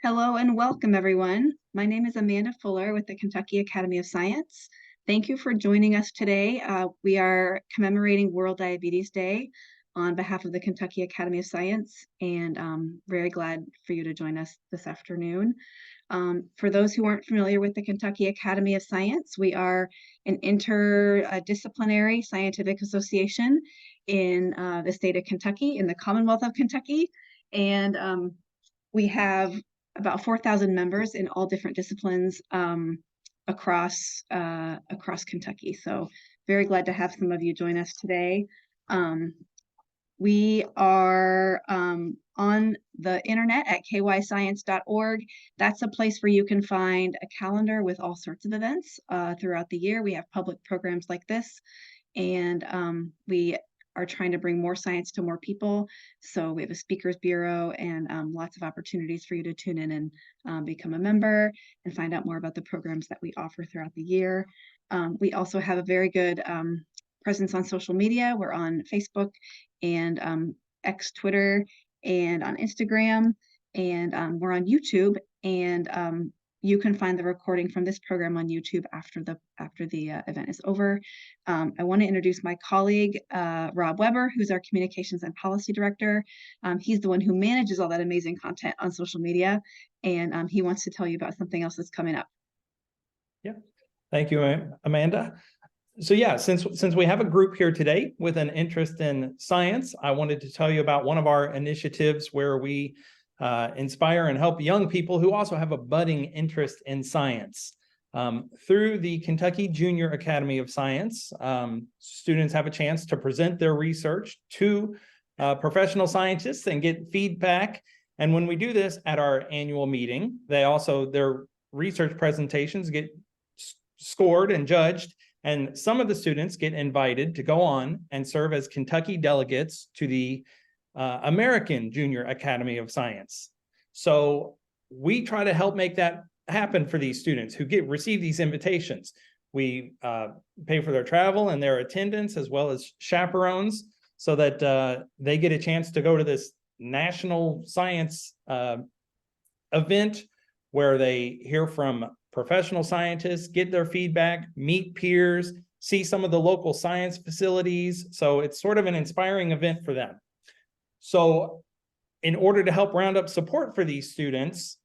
Hello and welcome, everyone. My name is Amanda Fuller with the Kentucky Academy of Science. Thank you for joining us today. We are commemorating World Diabetes Day on behalf of the Kentucky Academy of Science, and very glad for you to join us this afternoon. For those who aren't familiar with the Kentucky Academy of Science, we are an interdisciplinary scientific association in the state of Kentucky, in the Commonwealth of Kentucky, and we have about 4,000 members in all different disciplines across Kentucky. So very glad to have some of you join us today. We are on the internet at kyscience.org. That's a place where you can find a calendar with all sorts of events throughout the year. We have public programs like this, and we are trying to bring more science to more people. So we have a speakers bureau and lots of opportunities for you to tune in and become a member and find out more about the programs that we offer throughout the year. We also have a very good presence on social media. We're on Facebook and X, Twitter, and on Instagram, and we're on YouTube. And you can find the recording from this program on YouTube after the event is over. I want to introduce my colleague, Rob Weber, who's our Communications and Policy Director. He's the one who manages all that amazing content on social media, and he wants to tell you about something else that's coming up. Yeah, thank you, Amanda. So yeah, since we have a group here today with an interest in science, I wanted to tell you about one of our initiatives where we inspire and help young people who also have a budding interest in science. Through the Kentucky Junior Academy of Science, students have a chance to present their research to professional scientists and get feedback. And when we do this at our annual meeting, their research presentations get scored and judged, and some of the students get invited to go on and serve as Kentucky delegates to the American Junior Academy of Science. So we try to help make that happen for these students who receive these invitations. We pay for their travel and their attendance, as well as chaperones, so that they get a chance to go to this national science event where they hear from professional scientists, get their feedback, meet peers, see some of the local science facilities. So it's sort of an inspiring event for them. So in order to help round up support for these students,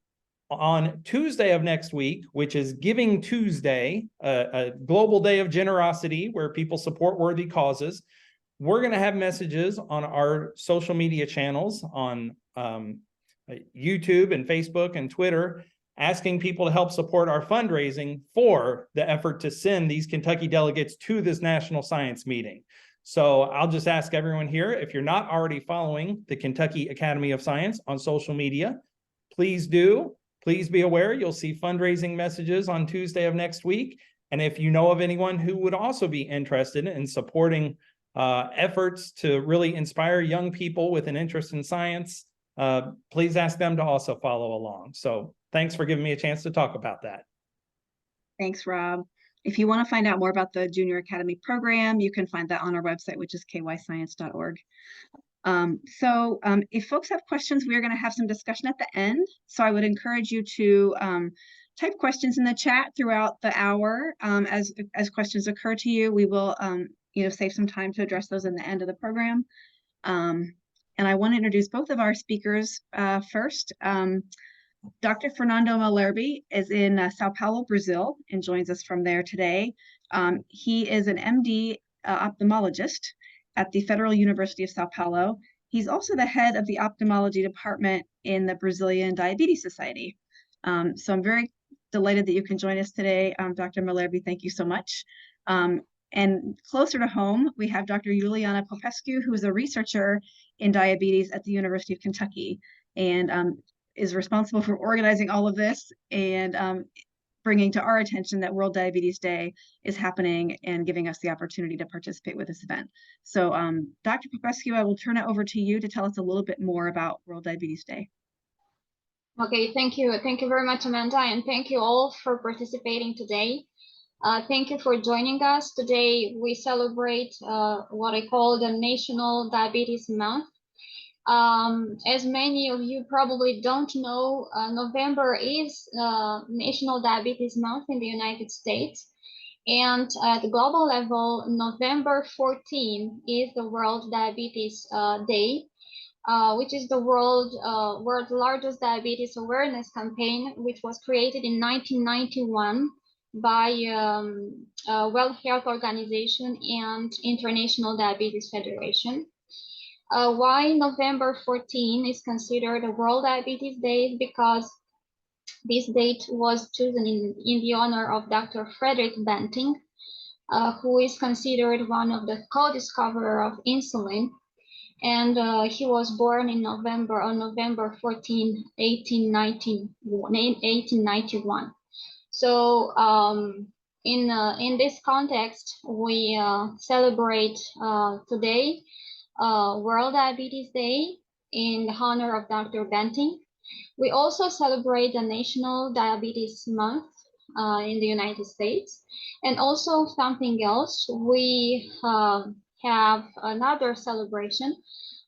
on Tuesday of next week, which is Giving Tuesday, a global day of generosity where people support worthy causes, we're going to have messages on our social media channels on YouTube and Facebook and Twitter, asking people to help support our fundraising for the effort to send these Kentucky delegates to this national science meeting. So I'll just ask everyone here, if you're not already following the Kentucky Academy of Science on social media, please do. Please be aware you'll see fundraising messages on Tuesday of next week. And if you know of anyone who would also be interested in supporting efforts to really inspire young people with an interest in science, please ask them to also follow along. So thanks for giving me a chance to talk about that. Thanks, Rob. If you want to find out more about the Junior Academy program, you can find that on our website, which is kyscience.org. If folks have questions, we're going to have some discussion at the end. So I would encourage you to type questions in the chat throughout the hour. As questions occur to you, we will save some time to address those in the end of the program. And I want to introduce both of our speakers first. Dr. Fernando Malerbi is in Sao Paulo, Brazil, and joins us from there today. He is an MD ophthalmologist at the Federal University of Sao Paulo. He's also the head of the ophthalmology department in the Brazilian Diabetes Society. So I'm very delighted that you can join us today. Dr. Malerbi, thank you so much. And closer to home, we have Dr. Iuliana Popescu, who is a researcher in diabetes at the University of Kentucky, and is responsible for organizing all of this and bringing to our attention that World Diabetes Day is happening and giving us the opportunity to participate with this event. So Dr. Popescu, I will turn it over to you to tell us a little bit more about World Diabetes Day. Okay, thank you. Thank you very much, Amanda, and thank you all for participating today. Thank you for joining us. Today we celebrate what I call the National Diabetes Month. As many of you probably don't know, November is National Diabetes Month in the United States. And at the global level, November 14 is the World Diabetes Day, which is the world's largest diabetes awareness campaign, which was created in 1991 by World Health Organization and International Diabetes Federation. Why November 14 is considered a World Diabetes Day? Because this date was chosen in the honor of Dr. Frederick Banting, who is considered one of the co-discoverer of insulin. And he was born on November 14, 1891. So in this context, we celebrate today World Diabetes Day in honor of Dr. Banting. We also celebrate the National Diabetes Month in the United States. And also something else, we have another celebration.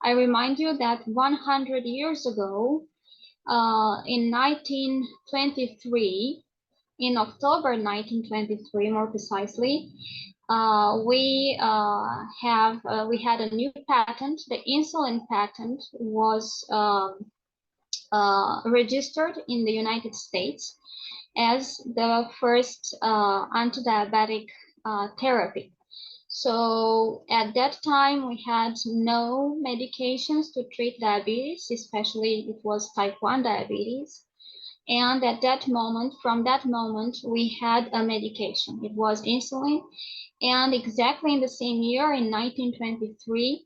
I remind you that 100 years ago, in 1923, in October 1923, more precisely, we had a new patent. The insulin patent was registered in the United States as the first anti-diabetic therapy. So at that time, we had no medications to treat diabetes, especially it was type 1 diabetes. And at that moment, from that moment, we had a medication. It was insulin. And exactly in the same year, in 1923,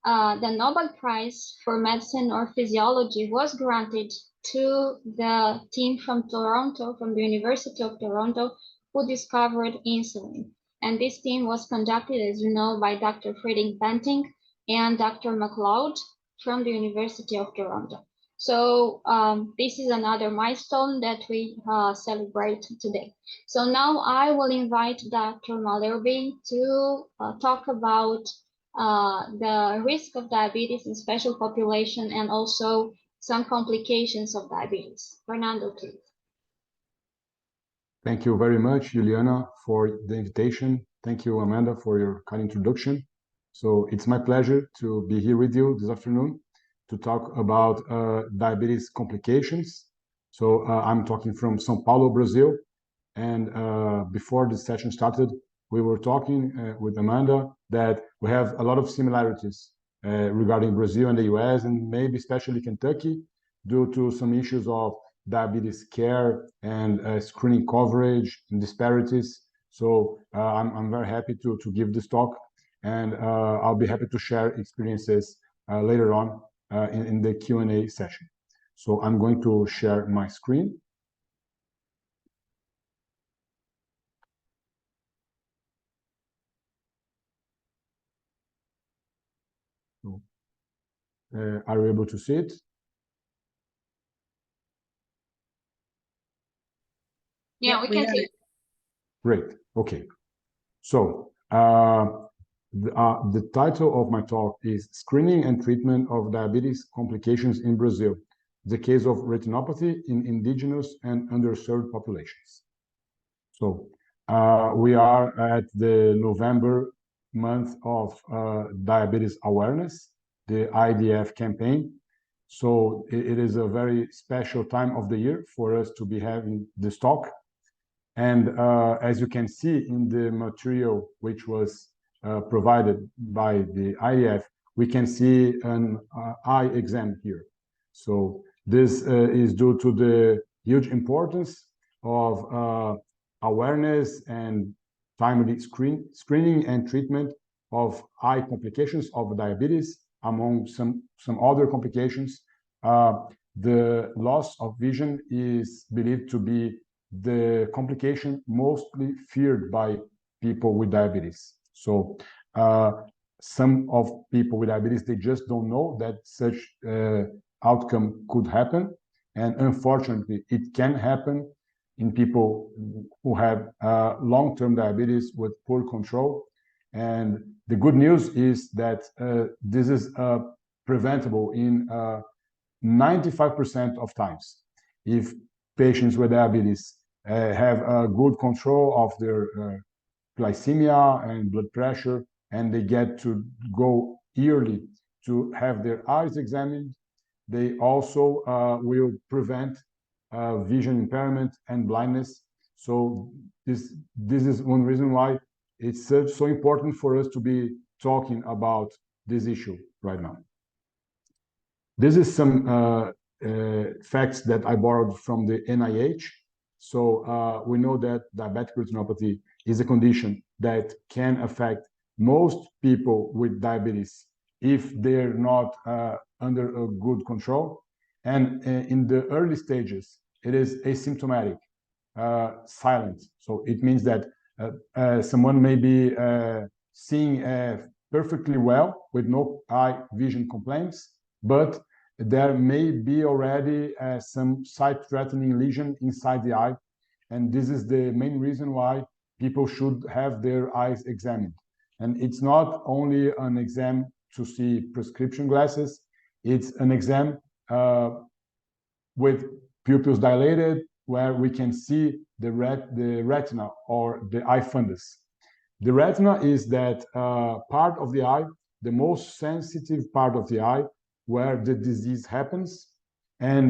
the Nobel Prize for Medicine or Physiology was granted to the team from Toronto, from the University of Toronto, who discovered insulin. And this team was conducted, as you know, by Dr. Frederick Banting and Dr. MacLeod from the University of Toronto. So this is another milestone that we celebrate today. So now I will invite Dr. Malerbi to talk about the risk of diabetes in special population and also some complications of diabetes. Fernando, please. Thank you very much, Iuliana, for the invitation. Thank you, Amanda, for your kind introduction. So it's my pleasure to be here with you this afternoon to talk about diabetes complications. So I'm talking from São Paulo, Brazil. And before this session started, we were talking with Amanda that we have a lot of similarities regarding Brazil and the US, and maybe especially Kentucky, due to some issues of diabetes care and screening coverage and disparities. So I'm very happy to give this talk, and I'll be happy to share experiences later on in the Q&A session. So I'm going to share my screen. Are you able to see it? Yeah, we can see it. Great. Okay. So the title of my talk is Screening and Treatment of Diabetes Complications in Brazil, the case of retinopathy in indigenous and underserved populations. So we are at the November month of diabetes awareness, the IDF campaign. So it is a very special time of the year for us to be having this talk. And as you can see in the material which was provided by the IDF, we can see an eye exam here. So this is due to the huge importance of awareness and timely screening and treatment of eye complications of diabetes, among some other complications. The loss of vision is believed to be the complication mostly feared by people with diabetes. So some of people with diabetes, they just don't know that such outcome could happen. And unfortunately, it can happen in people who have long-term diabetes with poor control. And the good news is that this is a preventable in 95% of times. If patients with diabetes have a good control of their glycemia and blood pressure, and they get to go yearly to have their eyes examined, they also will prevent vision impairment and blindness. So this is one reason why it's so important for us to be talking about this issue right now. This is some facts that I borrowed from the NIH. So we know that diabetic retinopathy is a condition that can affect most people with diabetes if they're not under a good control. And in the early stages, it is asymptomatic, silent. So it means that someone may be seeing perfectly well with no eye vision complaints, but there may be already some sight-threatening lesion inside the eye. And this is the main reason why people should have their eyes examined. And it's not only an exam to see prescription glasses, it's an exam with pupils dilated, where we can see the retina or the eye fundus. The retina is that part of the eye, the most sensitive part of the eye, where the disease happens. And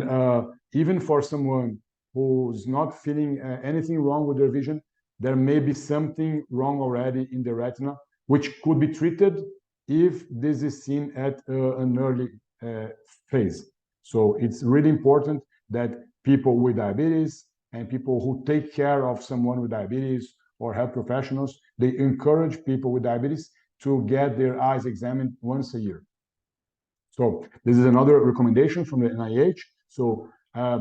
even for someone who's not feeling anything wrong with their vision, there may be something wrong already in the retina, which could be treated if this is seen at an early phase. So it's really important that people with diabetes and people who take care of someone with diabetes or health professionals, they encourage people with diabetes to get their eyes examined once a year. So this is another recommendation from the NIH. So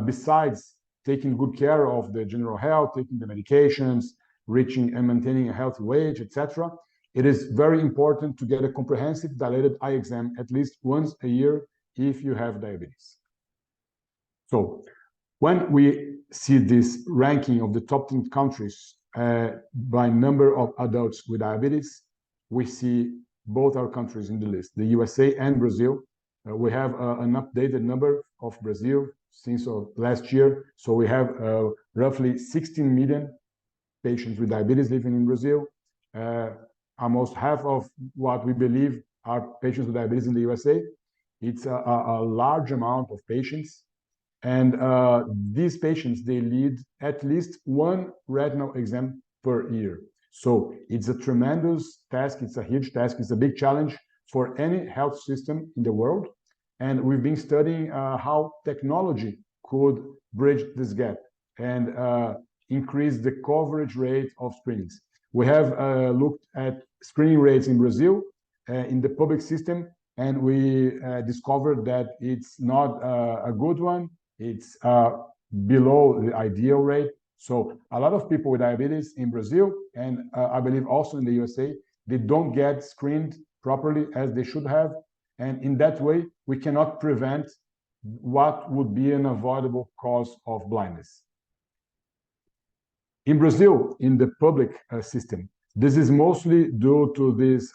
besides taking good care of the general health, taking the medications, reaching and maintaining a healthy weight, etc., it is very important to get a comprehensive dilated eye exam at least once a year if you have diabetes. So when we see this ranking of the top 10 countries by number of adults with diabetes, we see both our countries in the list, the USA and Brazil. We have an updated number of Brazil since last year. So we have roughly 16 million patients with diabetes living in Brazil. Almost half of what we believe are patients with diabetes in the USA. It's a large amount of patients. And these patients, they need at least one retinal exam per year. So it's a tremendous task. It's a huge task. It's a big challenge for any health system in the world. And we've been studying how technology could bridge this gap and increase the coverage rate of screenings. We have looked at screening rates in Brazil in the public system, and we discovered that it's not a good one. It's below the ideal rate. So a lot of people with diabetes in Brazil, and I believe also in the USA, they don't get screened properly as they should have. And in that way, we cannot prevent what would be an avoidable cause of blindness. In Brazil, in the public system, this is mostly due to this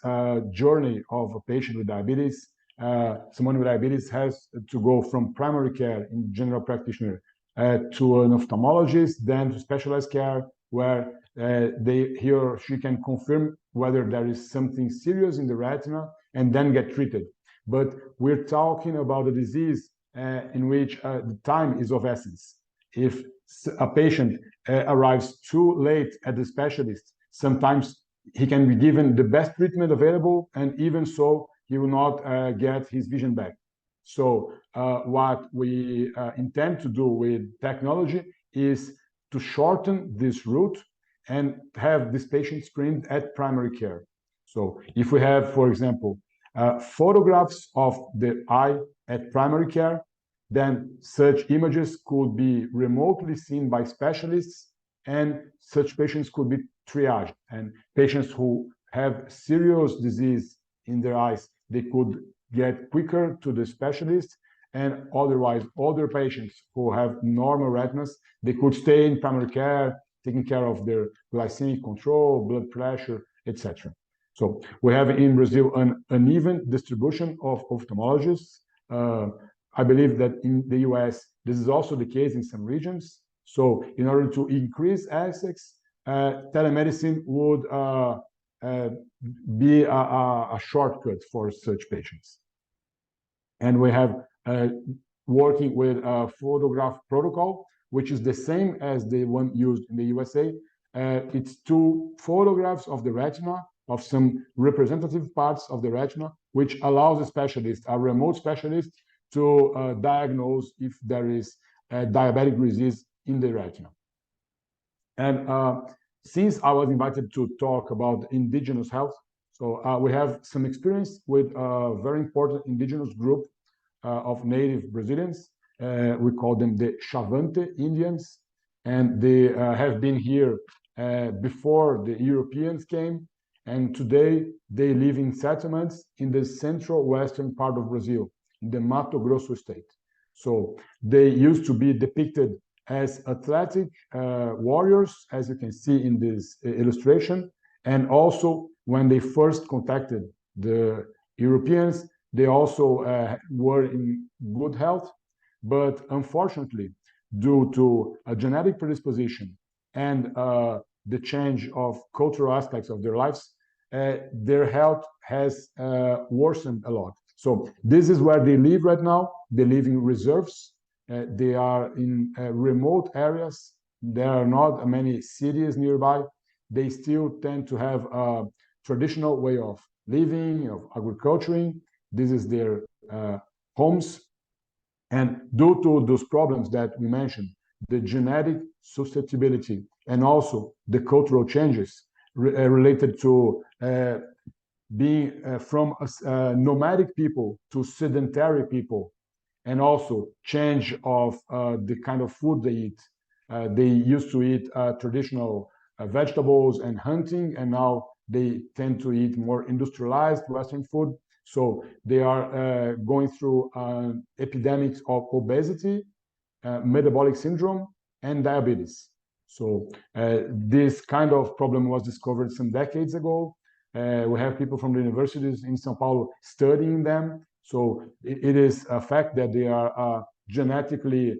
journey of a patient with diabetes. Someone with diabetes has to go from primary care in general practitioner to an ophthalmologist, then to specialized care, where he or she can confirm whether there is something serious in the retina and then get treated. But we're talking about a disease in which the time is of essence. If a patient arrives too late at the specialist, sometimes he can be given the best treatment available, and even so, he will not get his vision back. So what we intend to do with technology is to shorten this route and have this patient screened at primary care. So if we have, for example, photographs of the eye at primary care, then such images could be remotely seen by specialists, and such patients could be triaged. And patients who have serious disease in their eyes, they could get quicker to the specialist, and otherwise other patients who have normal retinas, they could stay in primary care, taking care of their glycemic control, blood pressure, etc. So we have in Brazil an uneven distribution of ophthalmologists. I believe that in the US, this is also the case in some regions. So in order to increase access, telemedicine would be a shortcut for such patients. And we have working with a photograph protocol, which is the same as the one used in the USA. It's 2 photographs of the retina, of some representative parts of the retina, which allows a specialist, a remote specialist, to diagnose if there is a diabetic disease in the retina. And since I was invited to talk about indigenous health, so we have some experience with a very important indigenous group of native Brazilians. We call them the Chavante Indians, and they have been here before the Europeans came, and today they live in settlements in the central western part of Brazil, in the Mato Grosso state. So they used to be depicted as athletic warriors, as you can see in this illustration, and also when they first contacted the Europeans, they also were in good health, but unfortunately, due to a genetic predisposition and the change of cultural aspects of their lives, their health has worsened a lot. So this is where they live right now. They live in reserves. They are in remote areas. There are not many cities nearby. They still tend to have a traditional way of living, of agriculturing. This is their homes. And due to those problems that we mentioned, the genetic susceptibility and also the cultural changes related to being from nomadic people to sedentary people, and also change of the kind of food they eat. They used to eat traditional vegetables and hunting, and now they tend to eat more industrialized Western food. So they are going through epidemics of obesity, metabolic syndrome, and diabetes. So this kind of problem was discovered some decades ago. We have people from the universities in São Paulo studying them. So it is a fact that they are genetically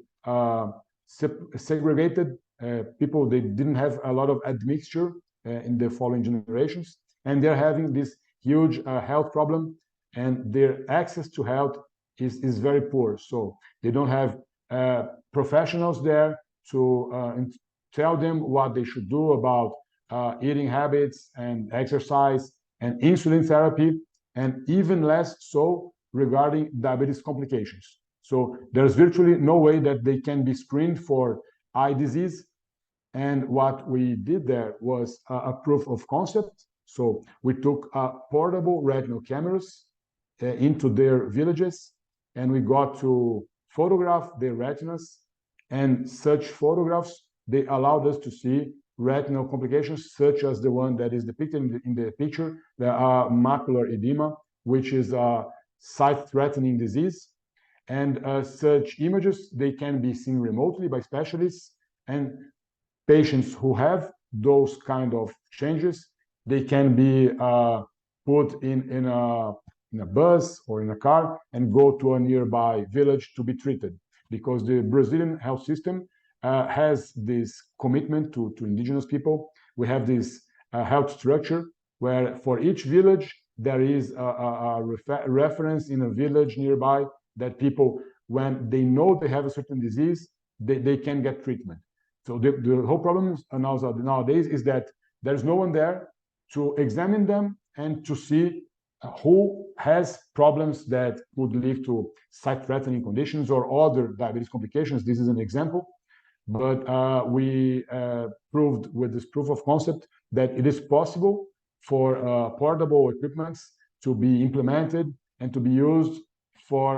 segregated people. They didn't have a lot of admixture in the following generations, and they're having this huge health problem, and their access to health is very poor. So they don't have professionals there to tell them what they should do about eating habits and exercise and insulin therapy, and even less so regarding diabetes complications. So there's virtually no way that they can be screened for eye disease. And what we did there was a proof of concept. So we took portable retinal cameras into their villages, and we got to photograph their retinas. And such photographs, they allowed us to see retinal complications, such as the one that is depicted in the picture, the macular edema, which is a sight-threatening disease. And such images, they can be seen remotely by specialists, and patients who have those kind of changes, they can be put in a bus or in a car and go to a nearby village to be treated, because the Brazilian health system has this commitment to indigenous people. We have this health structure where for each village there is a reference in a village nearby that people, when they know they have a certain disease, they can get treatment. So the whole problem nowadays is that there's no one there to examine them and to see who has problems that would lead to sight-threatening conditions or other diabetes complications. This is an example. But we proved with this proof of concept that it is possible for portable equipments to be implemented and to be used for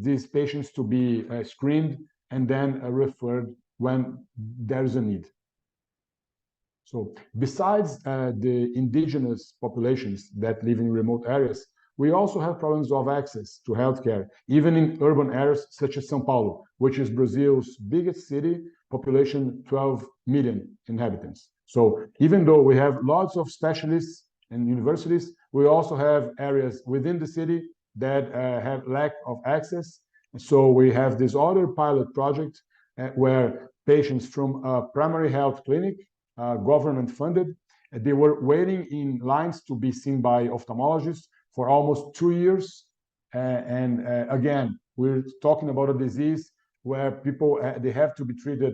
these patients to be screened and then referred when there is a need. So besides the indigenous populations that live in remote areas, we also have problems of access to healthcare, even in urban areas such as São Paulo, which is Brazil's biggest city, population 12 million inhabitants. So even though we have lots of specialists and universities. We also have areas within the city that have lack of access. So we have this other pilot project where patients from a primary health clinic, government funded, they were waiting in lines to be seen by ophthalmologists for almost 2 years. Again, we're talking about a disease where people, they have to be treated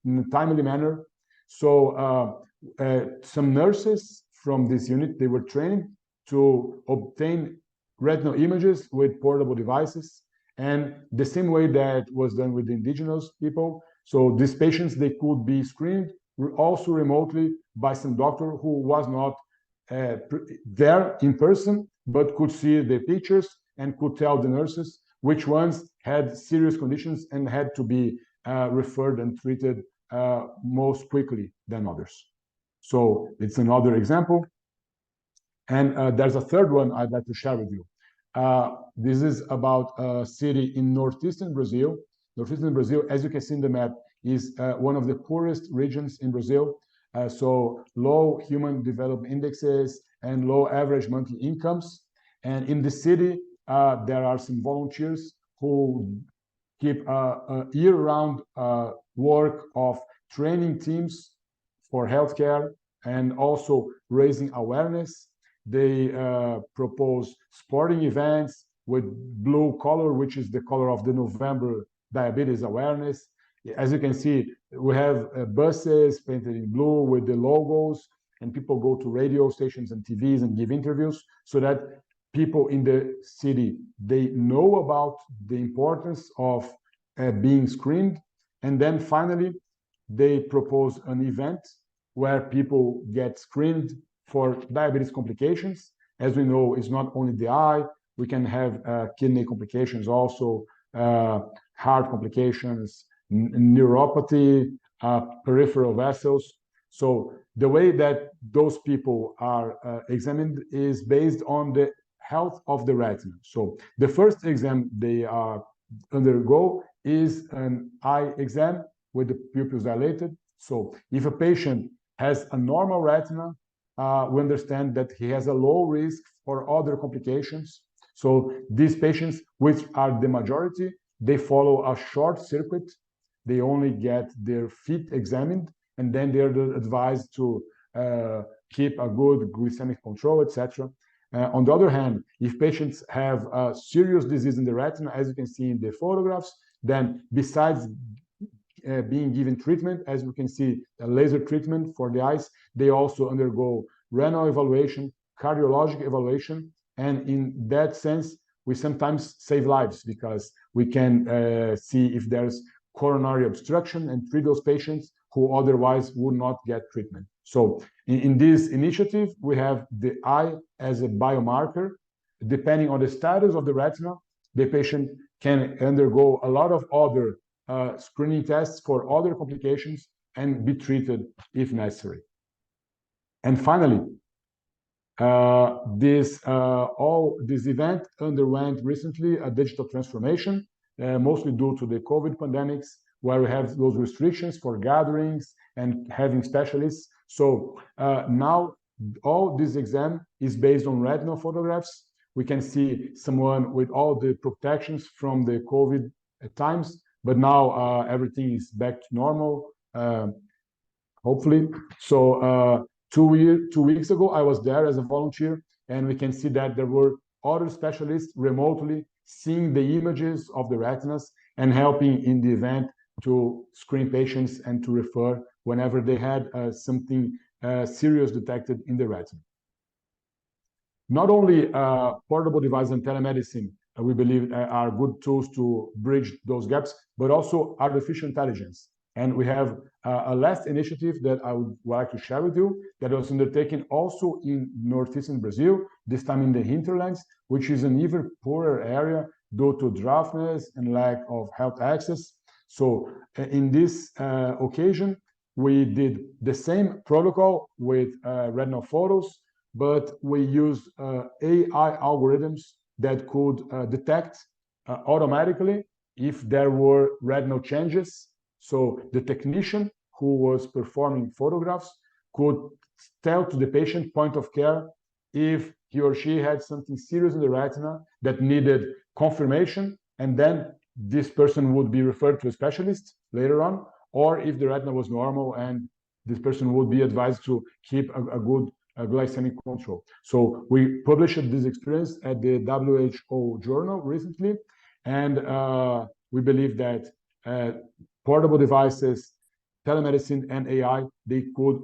in a timely manner. So some nurses from this unit, they were trained to obtain retinal images with portable devices, and the same way that was done with the indigenous people. So these patients, they could be screened also remotely by some doctor who was not there in person, but could see the pictures and could tell the nurses which ones had serious conditions and had to be referred and treated most quickly than others. So it's another example. And there's a third one I'd like to share with you. This is about a city in northeastern Brazil. Northeastern Brazil, as you can see in the map, is one of the poorest regions in Brazil. So low human development indexes and low average monthly incomes. And in the city, there are some volunteers who keep a year-round work of training teams for healthcare and also raising awareness. They propose sporting events with blue color, which is the color of the November diabetes awareness. As you can see, we have buses painted in blue with the logos, and people go to radio stations and TVs and give interviews so that people in the city, they know about the importance of being screened. And then finally, they propose an event where people get screened for diabetes complications. As we know, it's not only the eye, we can have kidney complications also, heart complications, neuropathy, peripheral vessels. So the way that those people are examined is based on the health of the retina. So the first exam they undergo is an eye exam with the pupils dilated. So if a patient has a normal retina, we understand that he has a low risk for other complications. So these patients, which are the majority, they follow a short circuit. They only get their feet examined, and then they're advised to keep a good glycemic control, etc. On the other hand, if patients have a serious disease in the retina, as you can see in the photographs, then besides being given treatment, as we can see, a laser treatment for the eyes, they also undergo renal evaluation, cardiologic evaluation, and in that sense, we sometimes save lives because we can see if there's coronary obstruction and treat those patients who otherwise would not get treatment. So in this initiative, we have the eye as a biomarker. Depending on the status of the retina, the patient can undergo a lot of other screening tests for other complications and be treated if necessary. And finally, this event underwent recently a digital transformation, mostly due to the COVID pandemics, where we have those restrictions for gatherings and having specialists. So now all this exam is based on retinal photographs. We can see someone with all the protections from the COVID times, but now everything is back to normal, hopefully. So 2 weeks ago, I was there as a volunteer, and we can see that there were other specialists remotely seeing the images of the retinas and helping in the event to screen patients and to refer whenever they had something serious detected in the retina. Not only portable devices and telemedicine, we believe are good tools to bridge those gaps, but also artificial intelligence. And we have a last initiative that I would like to share with you that was undertaken also in northeastern Brazil, this time in the hinterlands, which is an even poorer area due to droughtiness and lack of health access. So in this occasion, we did the same protocol with retinal photos, but we used AI algorithms that could detect automatically if there were retinal changes. So the technician who was performing photographs could tell to the patient point of care if he or she had something serious in the retina that needed confirmation, and then this person would be referred to a specialist later on, or if the retina was normal and this person would be advised to keep a good glycemic control. So we published this experience at the WHO journal recently, and we believe that portable devices, telemedicine, and AI, they could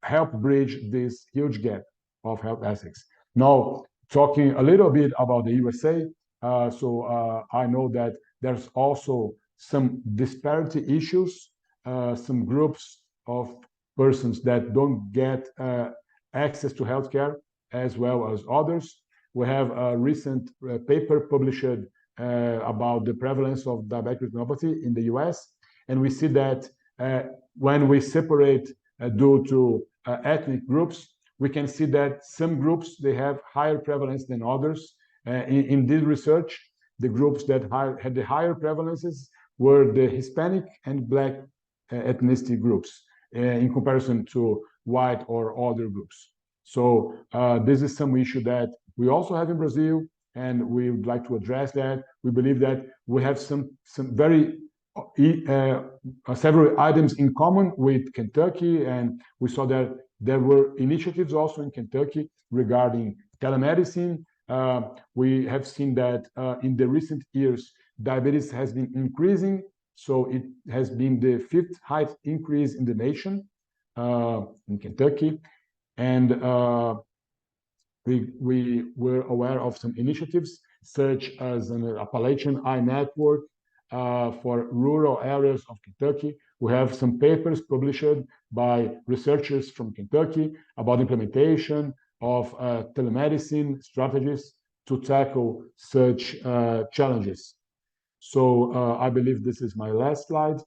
help bridge this huge gap of health ethics. Now, talking a little bit about the USA, I know that there's also some disparity issues, some groups of persons that don't get access to healthcare as well as others. We have a recent paper published about the prevalence of diabetic retinopathy in the US, and we see that when we separate due to ethnic groups, we can see that some groups, they have higher prevalence than others. In this research, the groups that had the higher prevalences were the Hispanic and Black ethnicity groups in comparison to white or other groups. So this is some issue that we also have in Brazil, and we would like to address that. We believe that we have some very several items in common with Kentucky, and we saw that there were initiatives also in Kentucky regarding telemedicine. We have seen that in the recent years, diabetes has been increasing, so it has been the 5th highest increase in the nation in Kentucky, and we were aware of some initiatives such as an Appalachian Eye Network for rural areas of Kentucky. We have some papers published by researchers from Kentucky about implementation of telemedicine strategies to tackle such challenges. So I believe this is my last slide.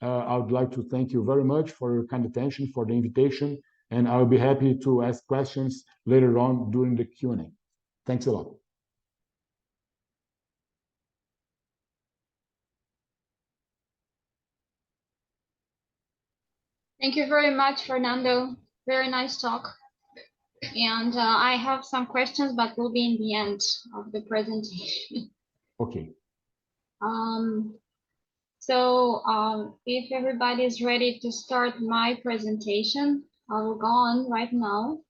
I would like to thank you very much for your kind attention, for the invitation, and I'll be happy to ask questions later on during the Q&A. Thanks a lot. Thank you very much, Fernando. Very nice talk. And I have some questions, but will be in the end of the presentation. Okay. If everybody is ready to start my presentation, I will go on right now.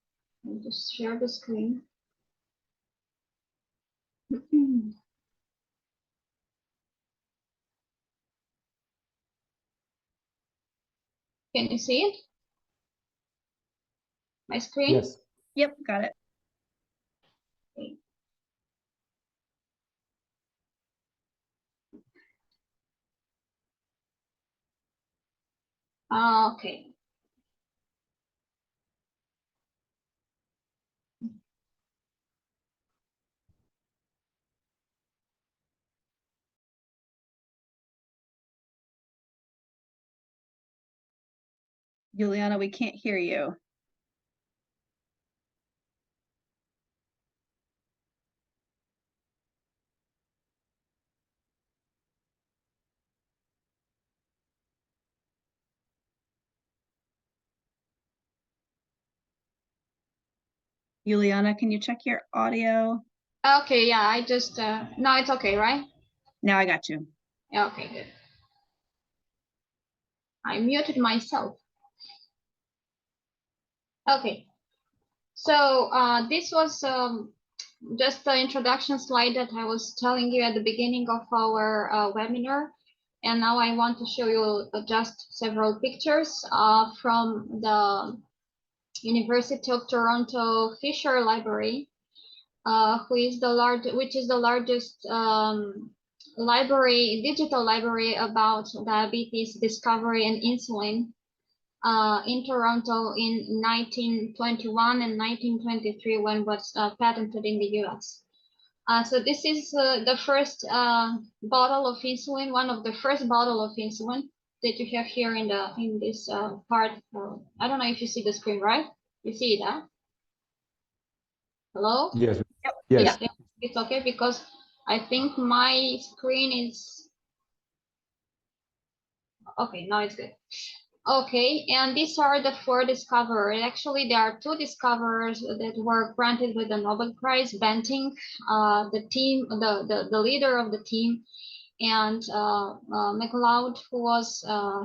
I'll just share the screen. Can you see it? My screen? Yes. Yep, got it. Okay. Okay. Iuliana, we can't hear you. Iuliana, can you check your audio? Okay, yeah, I just, now it's okay, right? Now I got you. Okay, good. I muted myself. Okay, so this was just the introduction slide that I was telling you at the beginning of our webinar. And now I want to show you just several pictures from the University of Toronto Fisher Library, which is the largest digital library about diabetes discovery and insulin in Toronto in 1921 and 1923 when it was patented in the US. So this is the first bottle of insulin, one of the first bottle of insulin that you have here in this part. I don't know if you see the screen, right? You see that? Hello? Yes. Yep. Yes. Yeah, it's okay because I think my screen is okay. Now it's good. Okay, and these are the 4 discoverers. Actually, there are 2 discoverers that were granted with the Nobel Prize. Banting, the leader of the team, and MacLeod, who was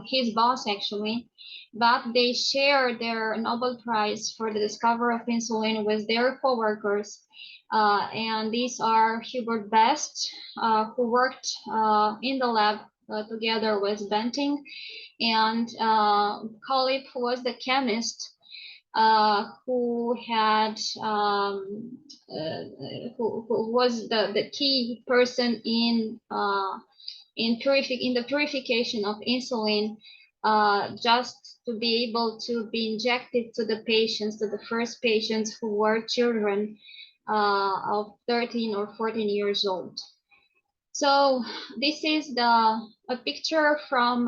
his boss actually, but they shared their Nobel Prize for the discovery of insulin with their co-workers. And these are Hubert Best, who worked in the lab together with Banting, and Collip, who was the chemist who had who was the key person in the purification of insulin, just to be able to be injected to the patients, to the first patients who were children of 13 or 14 years old. So this is a picture from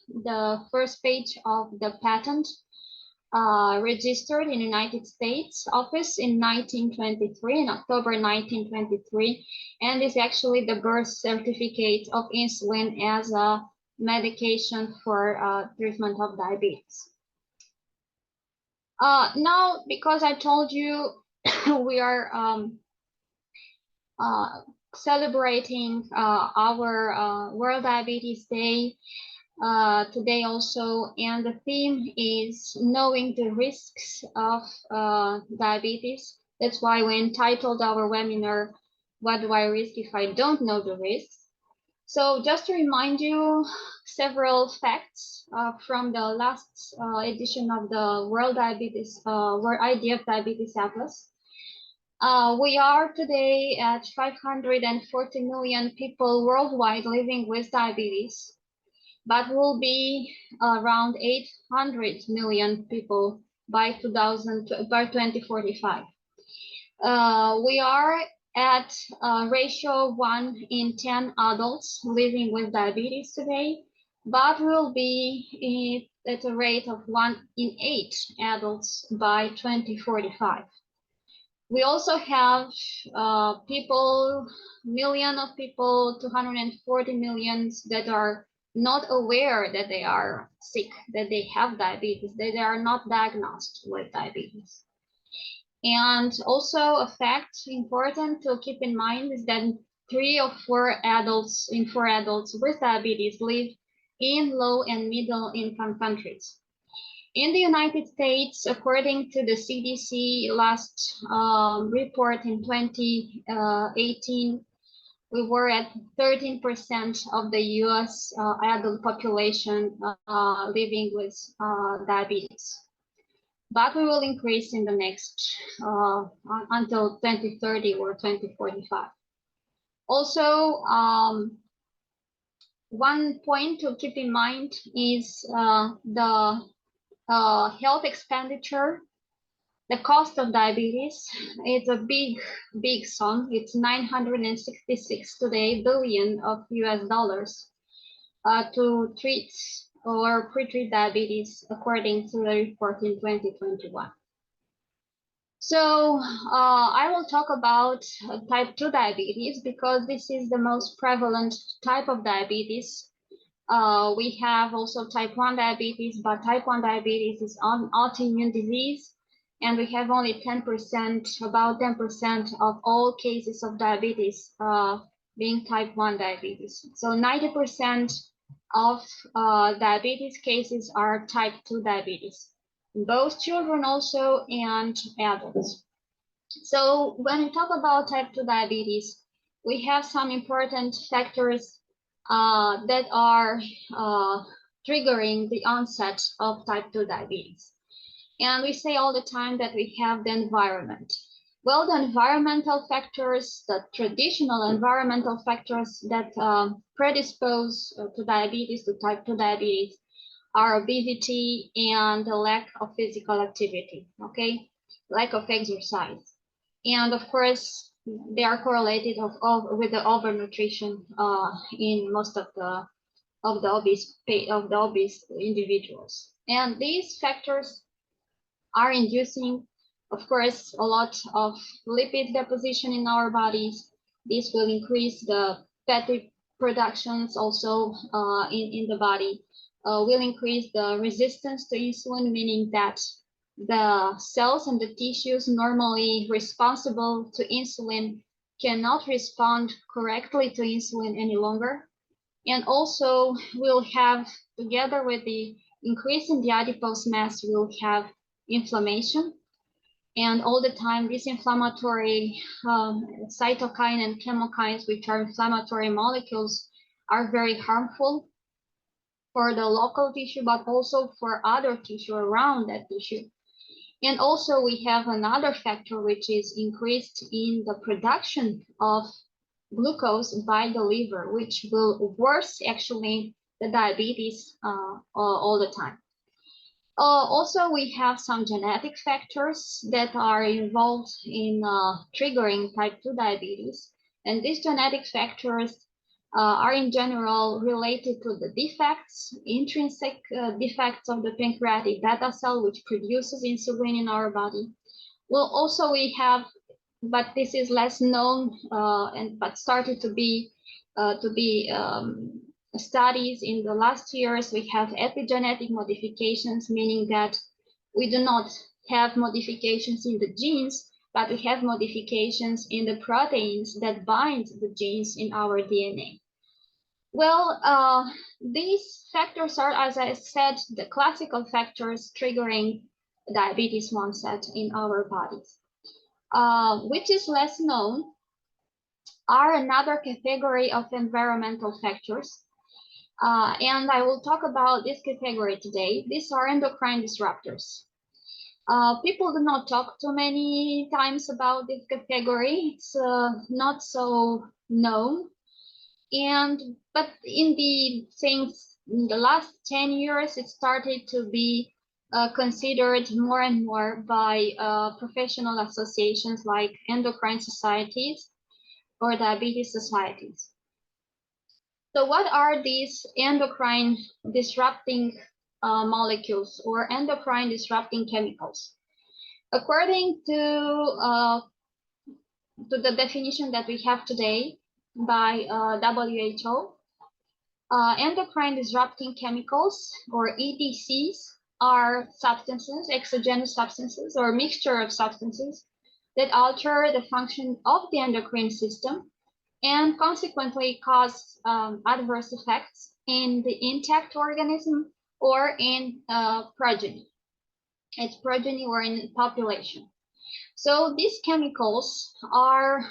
the first page of the patent registered in United States office in 1923, in October 1923, and is actually the birth certificate of insulin as a medication for treatment of diabetes. Now, because I told you we are celebrating our World Diabetes Day today also, and the theme is knowing the risks of diabetes. That's why we entitled our webinar, "What do I risk if I don't know the risks?" So just to remind you several facts from the last edition of the World IDF Diabetes Atlas. We are today at 540 million people worldwide living with diabetes, but will be around 800 million people by 2045. We are at a ratio of 1 in 10 adults living with diabetes today, but will be at a rate of 1 in 8 adults by 2045. We also have million of people, 240 millions that are not aware that they are sick, that they have diabetes, that they are not diagnosed with diabetes. And also a fact important to keep in mind is that 3 of 4 adults with diabetes live in low and middle income countries. In the United States, according to the CDC last report in 2018, we were at 13% of the US adult population living with diabetes. But we will increase in the next, until 2030 or 2045. Also, one point to keep in mind is the health expenditure. The cost of diabetes is a big sum. It's 966 today billion of US dollars to treat or pre-treat diabetes, according to the report in 2021. So I will talk about type 2 diabetes because this is the most prevalent type of diabetes. We have also type 1 diabetes, but type 1 diabetes is an autoimmune disease, and we have only 10%, about 10% of all cases of diabetes being type 1 diabetes. So 90% of diabetes cases are type 2 diabetes, both children also and adults. So when we talk about type 2 diabetes, we have some important factors that are triggering the onset of type 2 diabetes. And we say all the time that we have the environment. Well, the environmental factors, the traditional environmental factors that predispose to diabetes, to type 2 diabetes, are obesity and the lack of physical activity, okay? Lack of exercise. And of course, they are correlated with the overnutrition in most of the obese individuals. And these factors are inducing, of course, a lot of lipid deposition in our bodies. This will increase the fatty productions also in the body. will increase the resistance to insulin, meaning that the cells and the tissues normally responsible to insulin cannot respond correctly to insulin any longer. And also we'll have, together with the increase in the adipose mass, we'll have inflammation. And all the time, these inflammatory cytokine and chemokines, which are inflammatory molecules, are very harmful for the local tissue, but also for other tissue around that tissue. And also we have another factor, which is increased in the production of glucose by the liver, which will worsen actually the diabetes all the time. Also, we have some genetic factors that are involved in triggering type 2 diabetes. And these genetic factors are in general related to the defects, intrinsic defects of the pancreatic beta cell, which produces insulin in our body. Well, also we have, but this is less known but started to be studies in the last years. We have epigenetic modifications, meaning that we do not have modifications in the genes, but we have modifications in the proteins that bind the genes in our DNA. Well, these factors are, as I said, the classical factors triggering diabetes onset in our bodies. Which is less known are another category of environmental factors. And I will talk about this category today. These are endocrine disruptors. People do not talk too many times about this category. It's not so known. But in the last 10 years, it started to be considered more and more by professional associations like endocrine societies or diabetes societies. So what are these endocrine disrupting molecules or endocrine disrupting chemicals? According to the definition that we have today by WHO, endocrine disrupting chemicals or EDCs are substances, exogenous substances or mixture of substances that alter the function of the endocrine system and consequently cause adverse effects in the intact organism or in progeny, its progeny or in population. So these chemicals are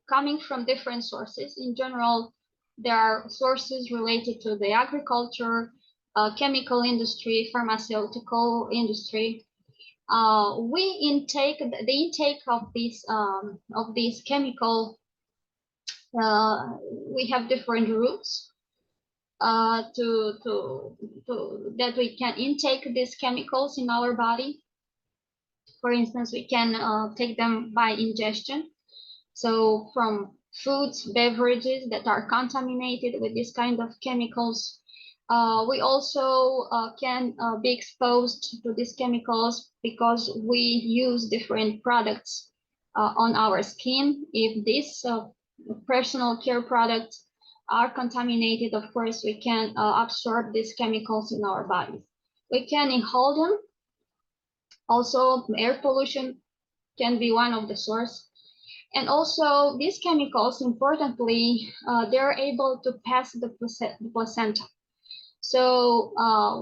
coming from different sources. In general, there are sources related to the agriculture, chemical industry, pharmaceutical industry. The intake of these chemical, we have different routes that we can intake these chemicals in our body. For instance, we can take them by ingestion. So from foods, beverages that are contaminated with this kind of chemicals. We also can be exposed to these chemicals because we use different products on our skin. If these personal care products are contaminated, of course, we can absorb these chemicals in our bodies. We can inhale them. Also, air pollution can be one of the sources. And also, these chemicals, importantly, they're able to pass the placenta. So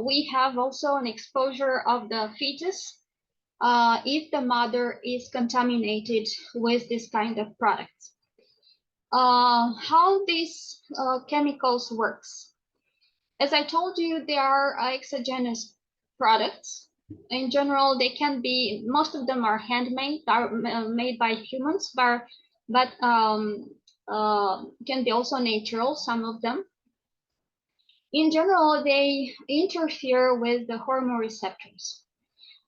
we have also an exposure of the fetus if the mother is contaminated with this kind of products. How these chemicals works? As I told you, they are exogenous products. In general, they can be, most of them are handmade, are made by humans, but can be also natural, some of them. In general, they interfere with the hormone receptors.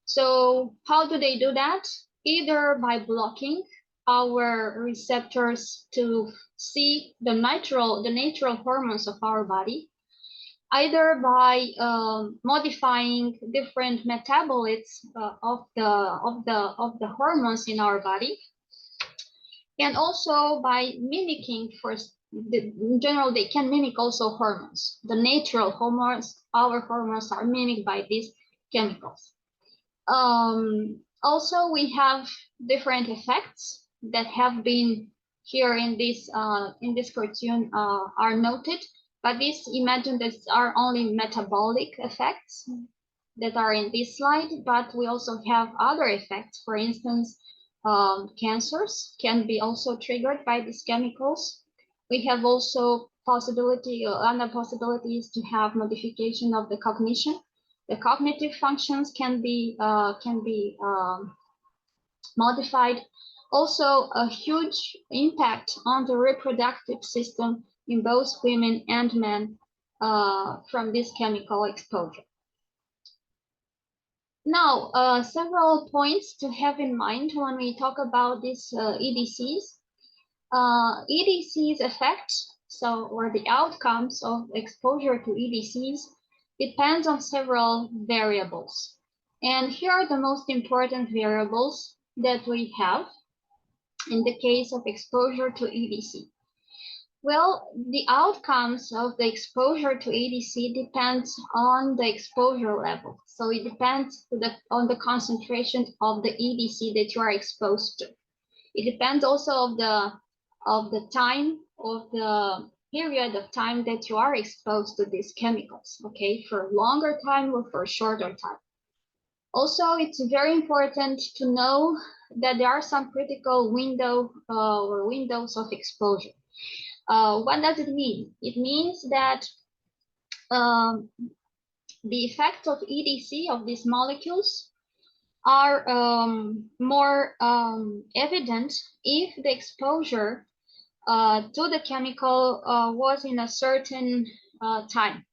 So how do they do that? Either by blocking our receptors to see the natural hormones of our body, either by modifying different metabolites of the hormones in our body, and also by mimicking in general, they can mimic also hormones. The natural hormones, our hormones, are mimicked by these chemicals. Also, we have different effects that have been here in this cartoon are noted, but this, imagine that are only metabolic effects that are in this slide, but we also have other effects. For instance, cancers can be also triggered by these chemicals. We have also other possibilities to have modification of the cognition. The cognitive functions can be modified. Also, a huge impact on the reproductive system in both women and men from this chemical exposure. Now, several points to have in mind when we talk about these EDCs. EDCs effect, or the outcomes of exposure to EDCs, depends on several variables. And here are the most important variables that we have in the case of exposure to EDC. Well, the outcomes of the exposure to EDC depends on the exposure level. So it depends on the concentration of the EDC that you are exposed to. It depends also of the time, of the period of time that you are exposed to these chemicals, okay, for a longer time or for a shorter time. Also, it's very important to know that there are some critical windows of exposure. What does it mean? It means that the effect of EDC of these molecules are more evident if the exposure to the chemical was in a certain time.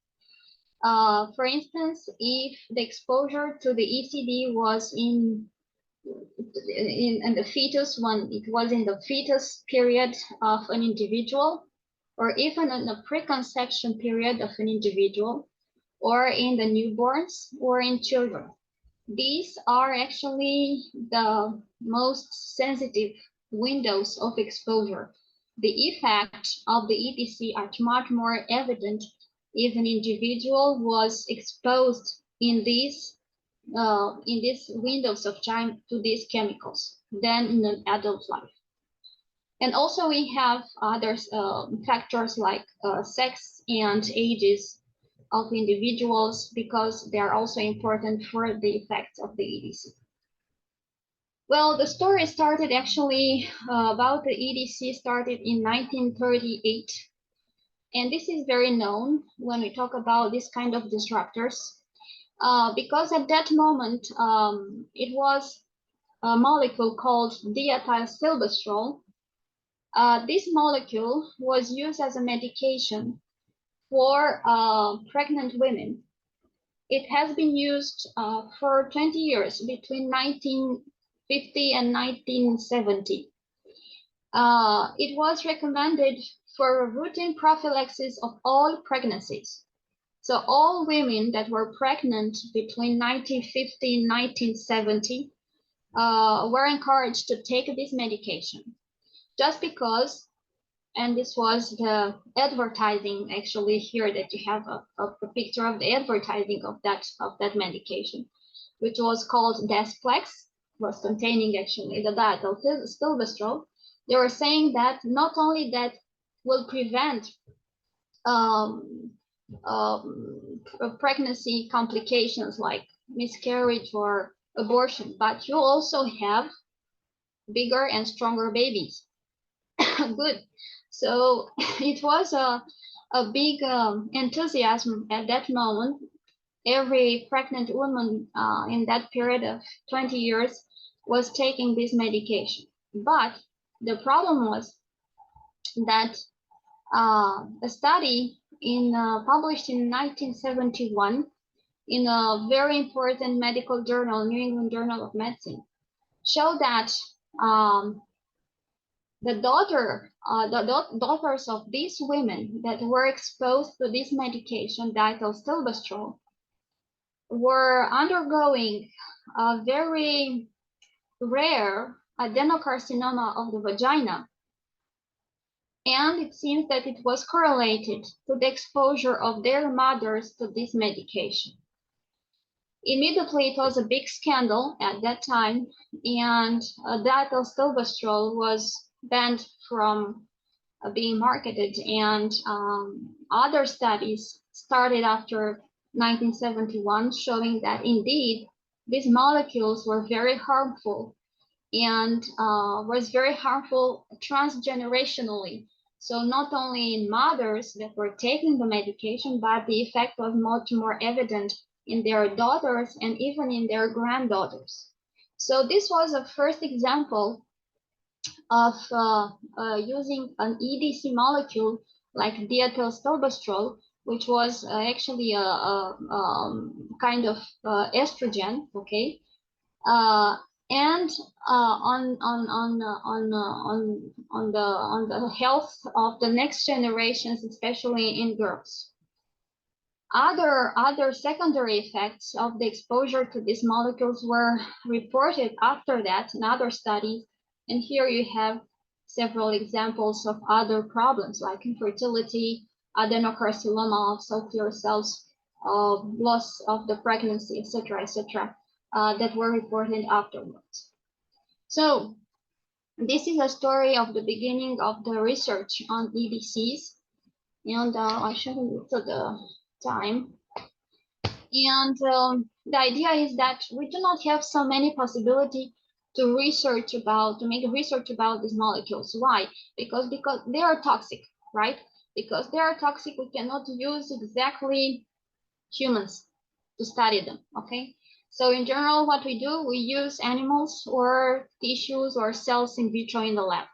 For instance, if the exposure to the ECD was in the fetus, when it was in the fetus period of an individual, or even in the preconception period of an individual, or in the newborns, or in children. These are actually the most sensitive windows of exposure. The effect of the EDC are much more evident if an individual was exposed in these windows of time to these chemicals than in an adult life. And also we have other factors like sex and ages of individuals, because they are also important for the effects of the EDC. Well, the story started actually about the EDC started in 1938. And this is very known when we talk about this kind of disruptors, because at that moment, it was a molecule called diethylstilbestrol. This molecule was used as a medication for pregnant women. It has been used for 20 years, between 1950 and 1970. It was recommended for routine prophylaxis of all pregnancies. So all women that were pregnant between 1950 and 1970 were encouraged to take this medication, just because. And this was the advertising, actually here that you have a picture of the advertising of that medication, which was called Desplex, was containing actually the diethylstilbestrol. They were saying that not only that will prevent pregnancy complications like miscarriage or abortion, but you also have bigger and stronger babies. Good. So it was a big enthusiasm at that moment. Every pregnant woman in that period of 20 years was taking this medication. But the problem was that a study published in 1971 in a very important medical journal, New England Journal of Medicine, showed that the daughters of these women that were exposed to this medication, diethylstilbestrol, were undergoing a very rare adenocarcinoma of the vagina. And it seems that it was correlated to the exposure of their mothers to this medication. Immediately, it was a big scandal at that time, and diethylstilbestrol was banned from being marketed, and other studies started after 1971 showing that indeed these molecules were very harmful and was very harmful transgenerationally. So not only in mothers that were taking the medication, but the effect was much more evident in their daughters and even in their granddaughters. So this was a first example of using an EDC molecule like diethylstilbestrol, which was actually a kind of estrogen, okay, and on the health of the next generations, especially in girls. Other secondary effects of the exposure to these molecules were reported after that in other studies, and here you have several examples of other problems like infertility, adenocarcinoma of salpingo cells, loss of the pregnancy, etc., etc., that were reported afterwards. So this is a story of the beginning of the research on EDCs, and I show you to the time. And the idea is that we do not have so many possibility to make research about these molecules. Why? Because they are toxic, right? Because they are toxic, we cannot use exactly humans to study them, okay? So in general, what we do, we use animals or tissues or cells in vitro in the lab.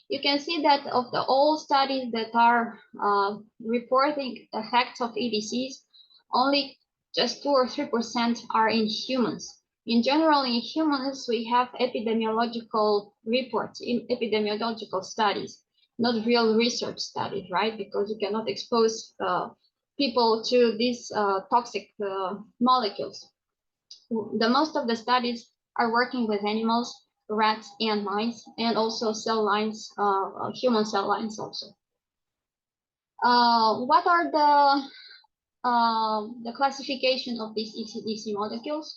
You can see that of the all studies that are reporting effects of EDCs, only just 2 or 3% are in humans. In general, in humans, we have epidemiological reports, in epidemiological studies, not real research studies, right? Because you cannot expose people to these toxic molecules. The most of the studies are working with animals, rats and mice, and also cell lines, human cell lines also. What are the classification of these EDC molecules?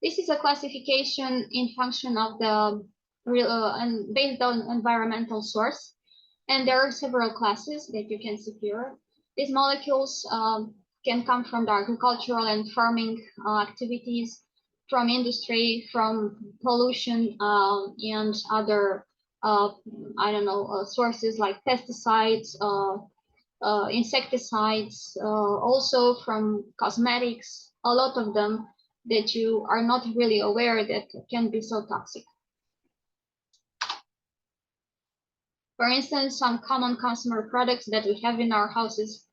This is a classification in function of the and based on environmental source, and there are several classes that you can see here. These molecules can come from the agricultural and farming activities, from industry, from pollution, and other, I don't know, sources like pesticides, insecticides, also from cosmetics, a lot of them that you are not really aware that can be so toxic. For instance, some common consumer products that we have in our houses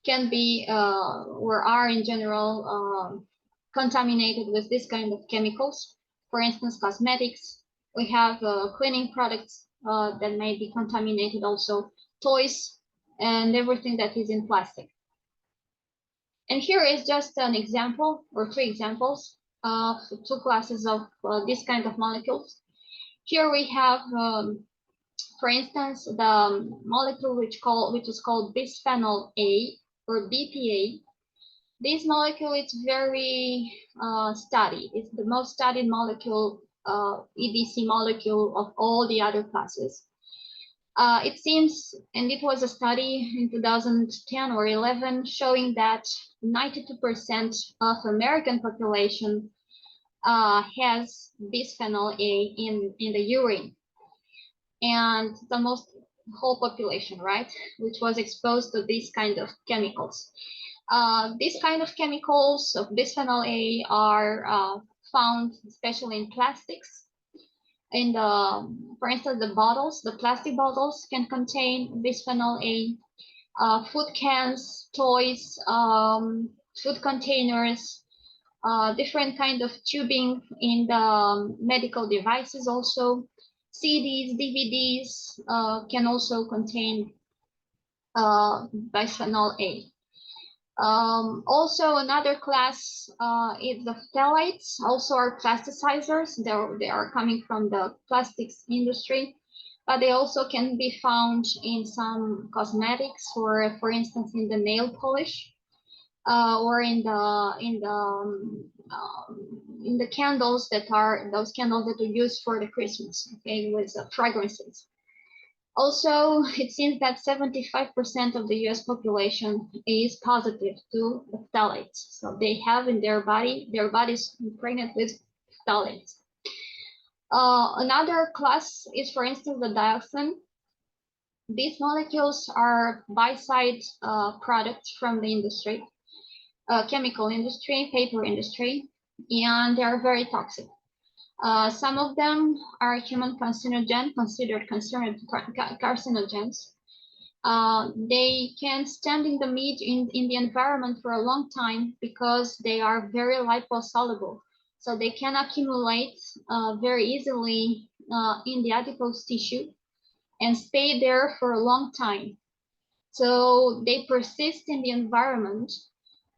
can be or are in general contaminated with this kind of chemicals. For instance, cosmetics. We have cleaning products that may be contaminated also, toys, and everything that is in plastic. And here is just an example or 3 examples of 2 classes of this kind of molecules. Here we have, for instance, the molecule which is called bisphenol A or BPA. This molecule is very studied. It's the most studied molecule, EDC molecule of all the other classes. It seems, and it was a study in 2010 or 11 showing that 92% of American population has bisphenol A in the urine, and the most whole population, right, which was exposed to these kind of chemicals. These kind of chemicals of bisphenol A are found especially in plastics. In the, for instance, the plastic bottles can contain bisphenol A. Food cans, toys, food containers, different kind of tubing in the medical devices also. CDs, DVDs can also contain bisphenol A. Also, another class is the phthalates, also are plasticizers. They are coming from the plastics industry. but they also can be found in some cosmetics, or for instance, in the nail polish, or in the candles that are those candles that are used for the Christmas, okay, with fragrances. Also, it seems that 75% of the US population is positive to phthalates. So they have in their bodies pregnant with phthalates. Another class is, for instance, the dioxin. These molecules are by-side products from the industry, chemical industry, paper industry, and they are very toxic. Some of them are human considered carcinogens. They can stand in the meat in the environment for a long time because they are very liposoluble. So they can accumulate very easily in the adipose tissue and stay there for a long time. So they persist in the environment,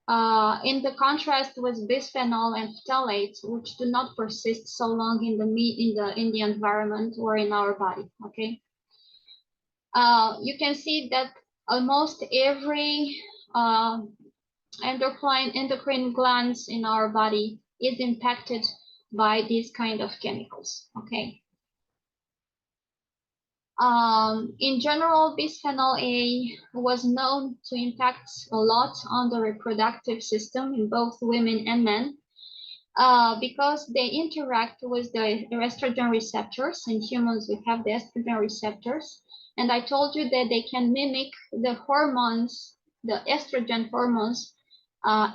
in the contrast with bisphenol and phthalates, which do not persist so long in the meat in the environment or in our body. Okay. You can see that almost every endocrine glands in our body is impacted by these kind of chemicals. Okay. In general, bisphenol A was known to impact a lot on the reproductive system in both women and men, because they interact with the estrogen receptors. In humans, we have the estrogen receptors. And I told you that they can mimic the hormones, the estrogen hormones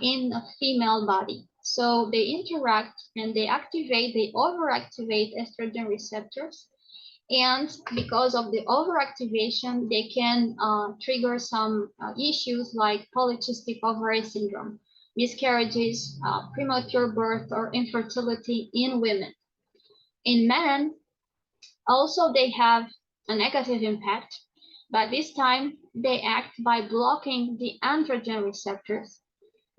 in a female body. So they interact and they overactivate estrogen receptors. And because of the overactivation, they can trigger some issues like polycystic ovary syndrome, miscarriages, premature birth, or infertility in women. In men, also they have a negative impact, but this time they act by blocking the androgen receptors.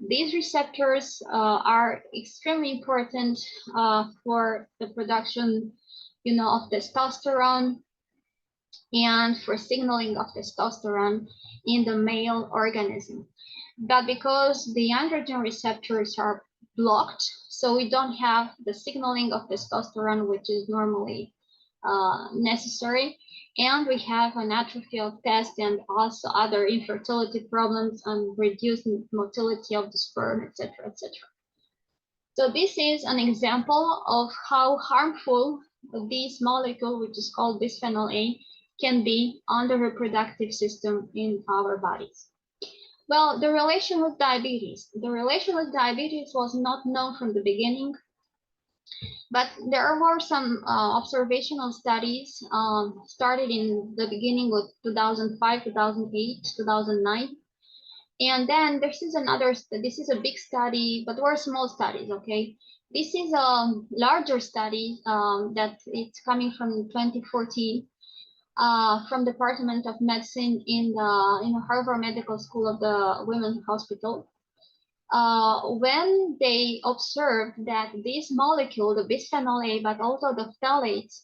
These receptors are extremely important for the production, of testosterone and for signaling of testosterone in the male organism. But because the androgen receptors are blocked, so we don't have the signaling of testosterone, which is normally necessary, and we have an atrophy of test and also other infertility problems and reduced motility of the sperm, etc., etc. So this is an example of how harmful this molecule, which is called bisphenol A, can be on the reproductive system in our bodies. Well, the relation with diabetes. The relation with diabetes was not known from the beginning, but there were some observational studies started in the beginning of 2005, 2008, 2009. And then this is a big study, but we're small studies, okay? This is a larger study that it's coming from 2014 from Department of Medicine in Harvard Medical School of the Women's Hospital. When they observed that this molecule, the bisphenol A, but also the phthalates,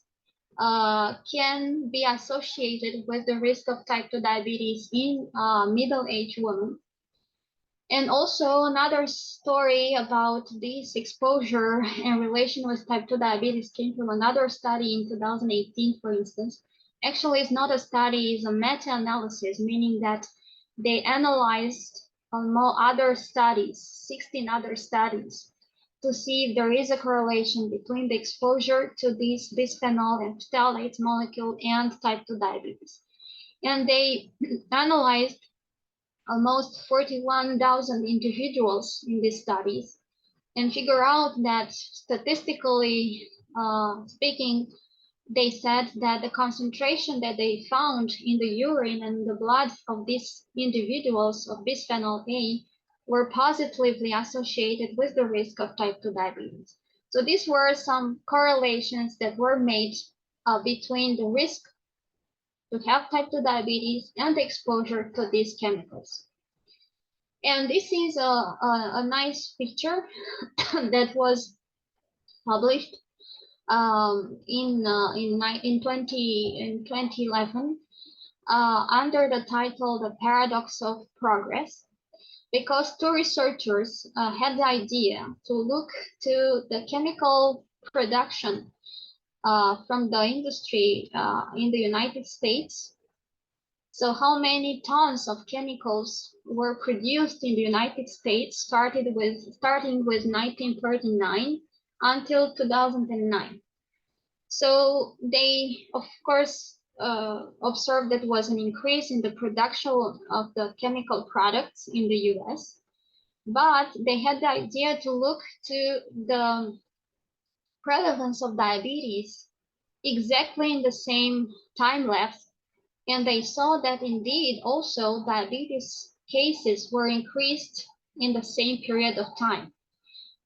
can be associated with the risk of type 2 diabetes in middle-aged women. And also another story about this exposure and relation with type 2 diabetes came from another study in 2018, for instance. Actually, it's not a study, it's a meta-analysis, meaning that they analyzed other studies, 16 other studies, to see if there is a correlation between the exposure to this bisphenol and phthalates molecule and type 2 diabetes. And they analyzed almost 41,000 individuals in these studies and figure out that statistically speaking, they said that the concentration that they found in the urine and the blood of these individuals of bisphenol A were positively associated with the risk of type 2 diabetes. So these were some correlations that were made between the risk to have type 2 diabetes and the exposure to these chemicals. And this is a nice picture that was published in 2011 under the title "The Paradox of Progress," because two researchers had the idea to look to the chemical production from the industry in the United States. So how many tons of chemicals were produced in the United States starting with 1939 until 2009. So they, of course, observed that was an increase in the production of the chemical products in the US, but they had the idea to look to the prevalence of diabetes exactly in the same time lapse, and they saw that indeed also diabetes cases were increased in the same period of time.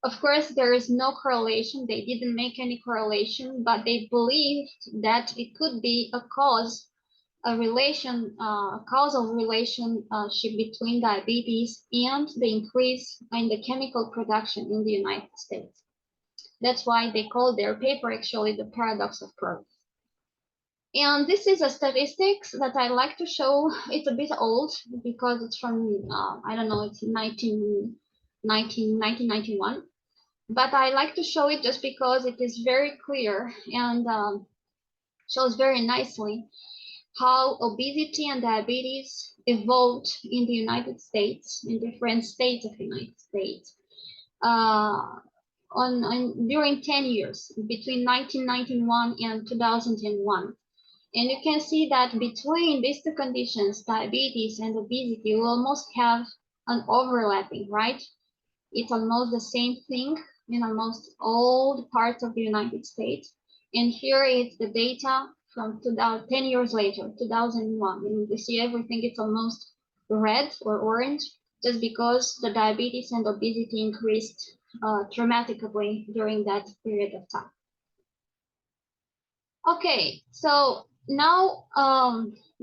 Of course, there is no correlation. They didn't make any correlation, but they believed that it could be a causal relationship between diabetes and the increase in the chemical production in the United States. That's why they call their paper actually the paradox of progress. And this is a statistics that I like to show. It's a bit old because it's from, I don't know, it's 1991. But I like to show it just because it is very clear and shows very nicely how obesity and diabetes evolved in the United States, in different states of the United States, during 10 years, between 1991 and 2001. And you can see that between these two conditions, diabetes and obesity, you almost have an overlapping, right? It's almost the same thing in almost all the parts of the United States. And here is the data from 10 years later, 2001. And you see everything, it's almost red or orange, just because the diabetes and obesity increased dramatically during that period of time. Okay, so now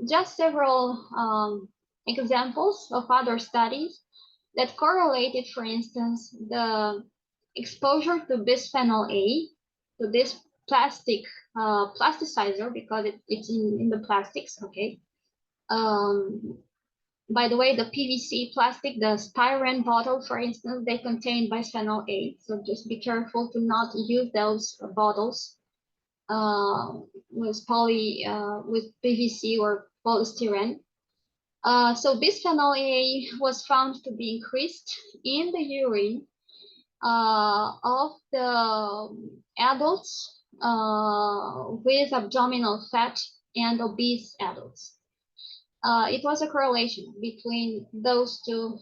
just several examples of other studies that correlated, for instance, the exposure to bisphenol A, to this plastic plasticizer, because it's in the plastics, okay? By the way, the PVC plastic, the styrene bottle, for instance, they contain bisphenol A, so just be careful to not use those bottles with PVC or polystyrene. So bisphenol A was found to be increased in the urine of the adults with abdominal fat and obese adults. It was a correlation between those two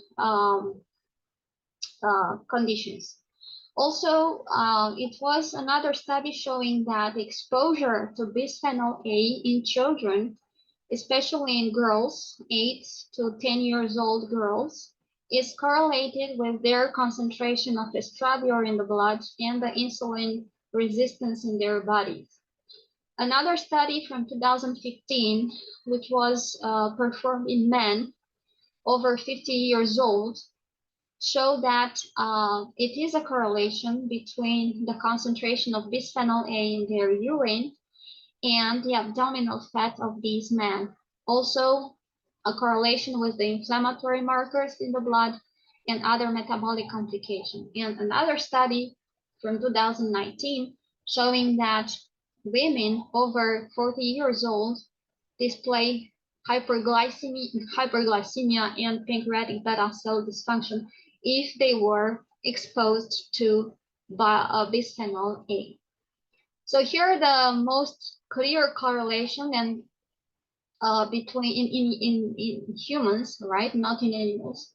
conditions. Also, it was another study showing that exposure to bisphenol A in children, especially in girls, 8 to 10 years old girls, is correlated with their concentration of estradiol in the blood and the insulin resistance in their bodies. Another study from 2015, which was performed in men over 50 years old, show that it is a correlation between the concentration of bisphenol A in their urine and the abdominal fat of these men. Also, a correlation with the inflammatory markers in the blood and other metabolic complications. And another study from 2019 showing that women over 40 years old display hyperglycemia and pancreatic beta cell dysfunction if they were exposed to bisphenol A. So here the most clear correlation and between in humans, right, not in animals.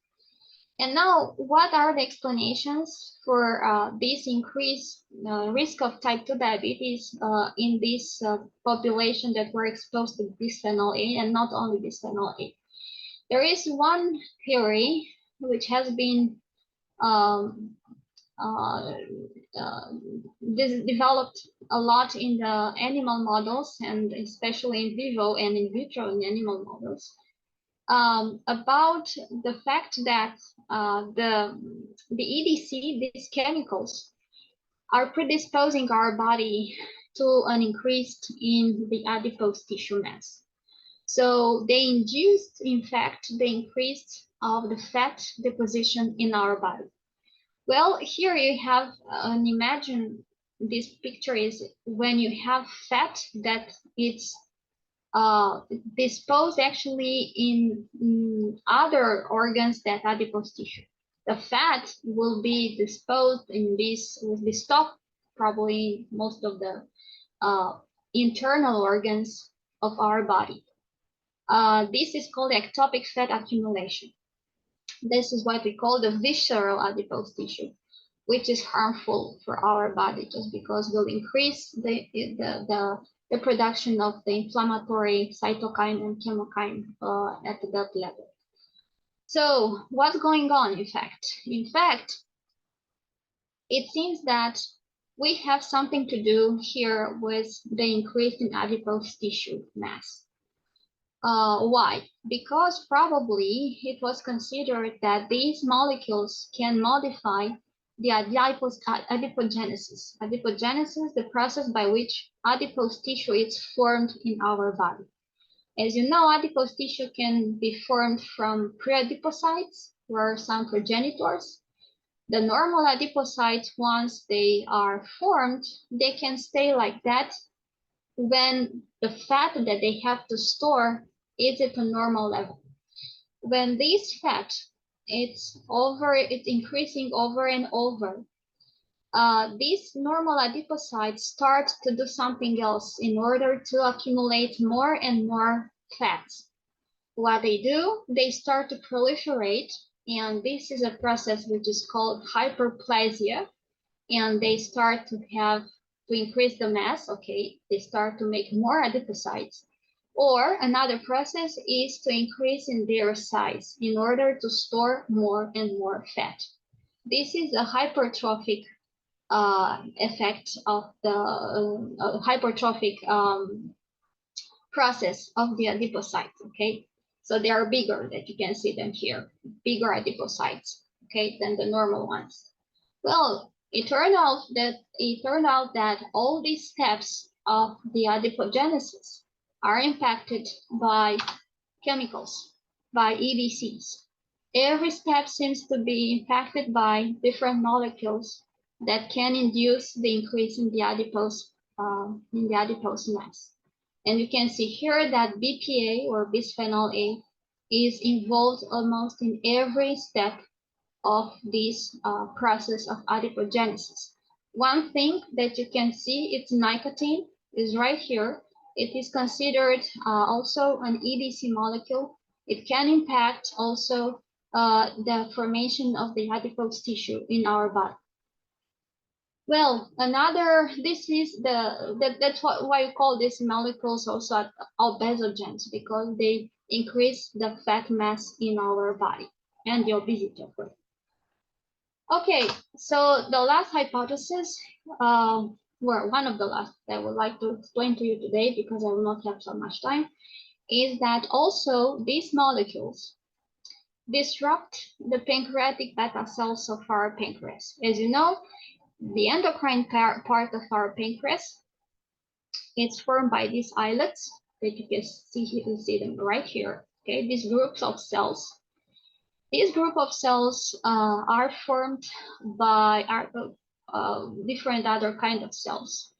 And now, what are the explanations for this increased risk of type 2 diabetes in this population that were exposed to bisphenol A, and not only bisphenol A? There is one theory which has been developed a lot in the animal models, and especially in vivo and in vitro in animal models, about the fact that the EDC, these chemicals, are predisposing our body to an increase in the adipose tissue mass. So they induced, in fact, the increase of the fat deposition in our body. Well, here you have imagine this picture is when you have fat that it's disposed actually in other organs that adipose tissue. The fat will be disposed in this, will be stocked probably most of the internal organs of our body. This is called ectopic fat accumulation. This is what we call the visceral adipose tissue, which is harmful for our body just because it will increase the production of the inflammatory cytokine and chemokine at the gut level. So what's going on in fact? In fact, it seems that we have something to do here with the increase in adipose tissue mass. Why? Because probably it was considered that these molecules can modify the adipogenesis. Adipogenesis, the process by which adipose tissue is formed in our body. As you know, adipose tissue can be formed from pre-adipocytes, or some progenitors. The normal adipocytes, once they are formed, they can stay like that when the fat that they have to store is at a normal level. When this fat it's increasing over and over, these normal adipocytes start to do something else in order to accumulate more and more fats. What they do, they start to proliferate, and this is a process which is called hyperplasia, and they start to increase the mass. Okay, they start to make more adipocytes. Or another process is to increase in their size in order to store more and more fat. This is a hypertrophic effect of the hypertrophic process of the adipocytes. Okay, so they are bigger, that you can see them here, bigger adipocytes, okay, than the normal ones. Well, it turned out that all these steps of the adipogenesis are impacted by chemicals, by EDCs. Every step seems to be impacted by different molecules that can induce the increase in the adipose mass. And you can see here that BPA, or bisphenol A, is involved almost in every step of this process of adipogenesis. One thing that you can see, it's nicotine, is right here. It is considered also an EDC molecule. It can impact also the formation of the adipose tissue in our body. Well, this is that's why we call these molecules also obesogens, because they increase the fat mass in our body and the obesity of course. Okay, so the last hypothesis, well, one of the last that I would like to explain to you today, because I will not have so much time, is that also these molecules disrupt the pancreatic beta cells of our pancreas. As you know, the endocrine part of our pancreas, it's formed by these islets that you can see here, you see them right here. Okay, these groups of cells. These group of cells are formed by different other kind of cells.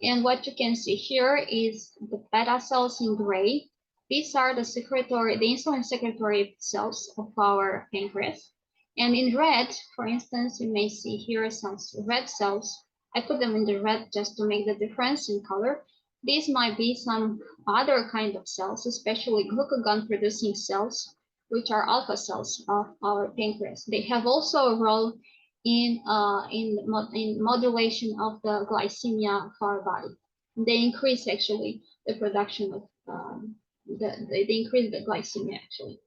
And what you can see here is the beta cells in gray. These are the insulin secretory cells of our pancreas. And in red, for instance, you may see here some red cells. I put them in the red just to make the difference in color. These might be some other kind of cells, especially glucagon producing cells, which are alpha cells of our pancreas. They have also a role in modulation of the glycemia of our body. They increase actually the production of they increase the glycemia actually.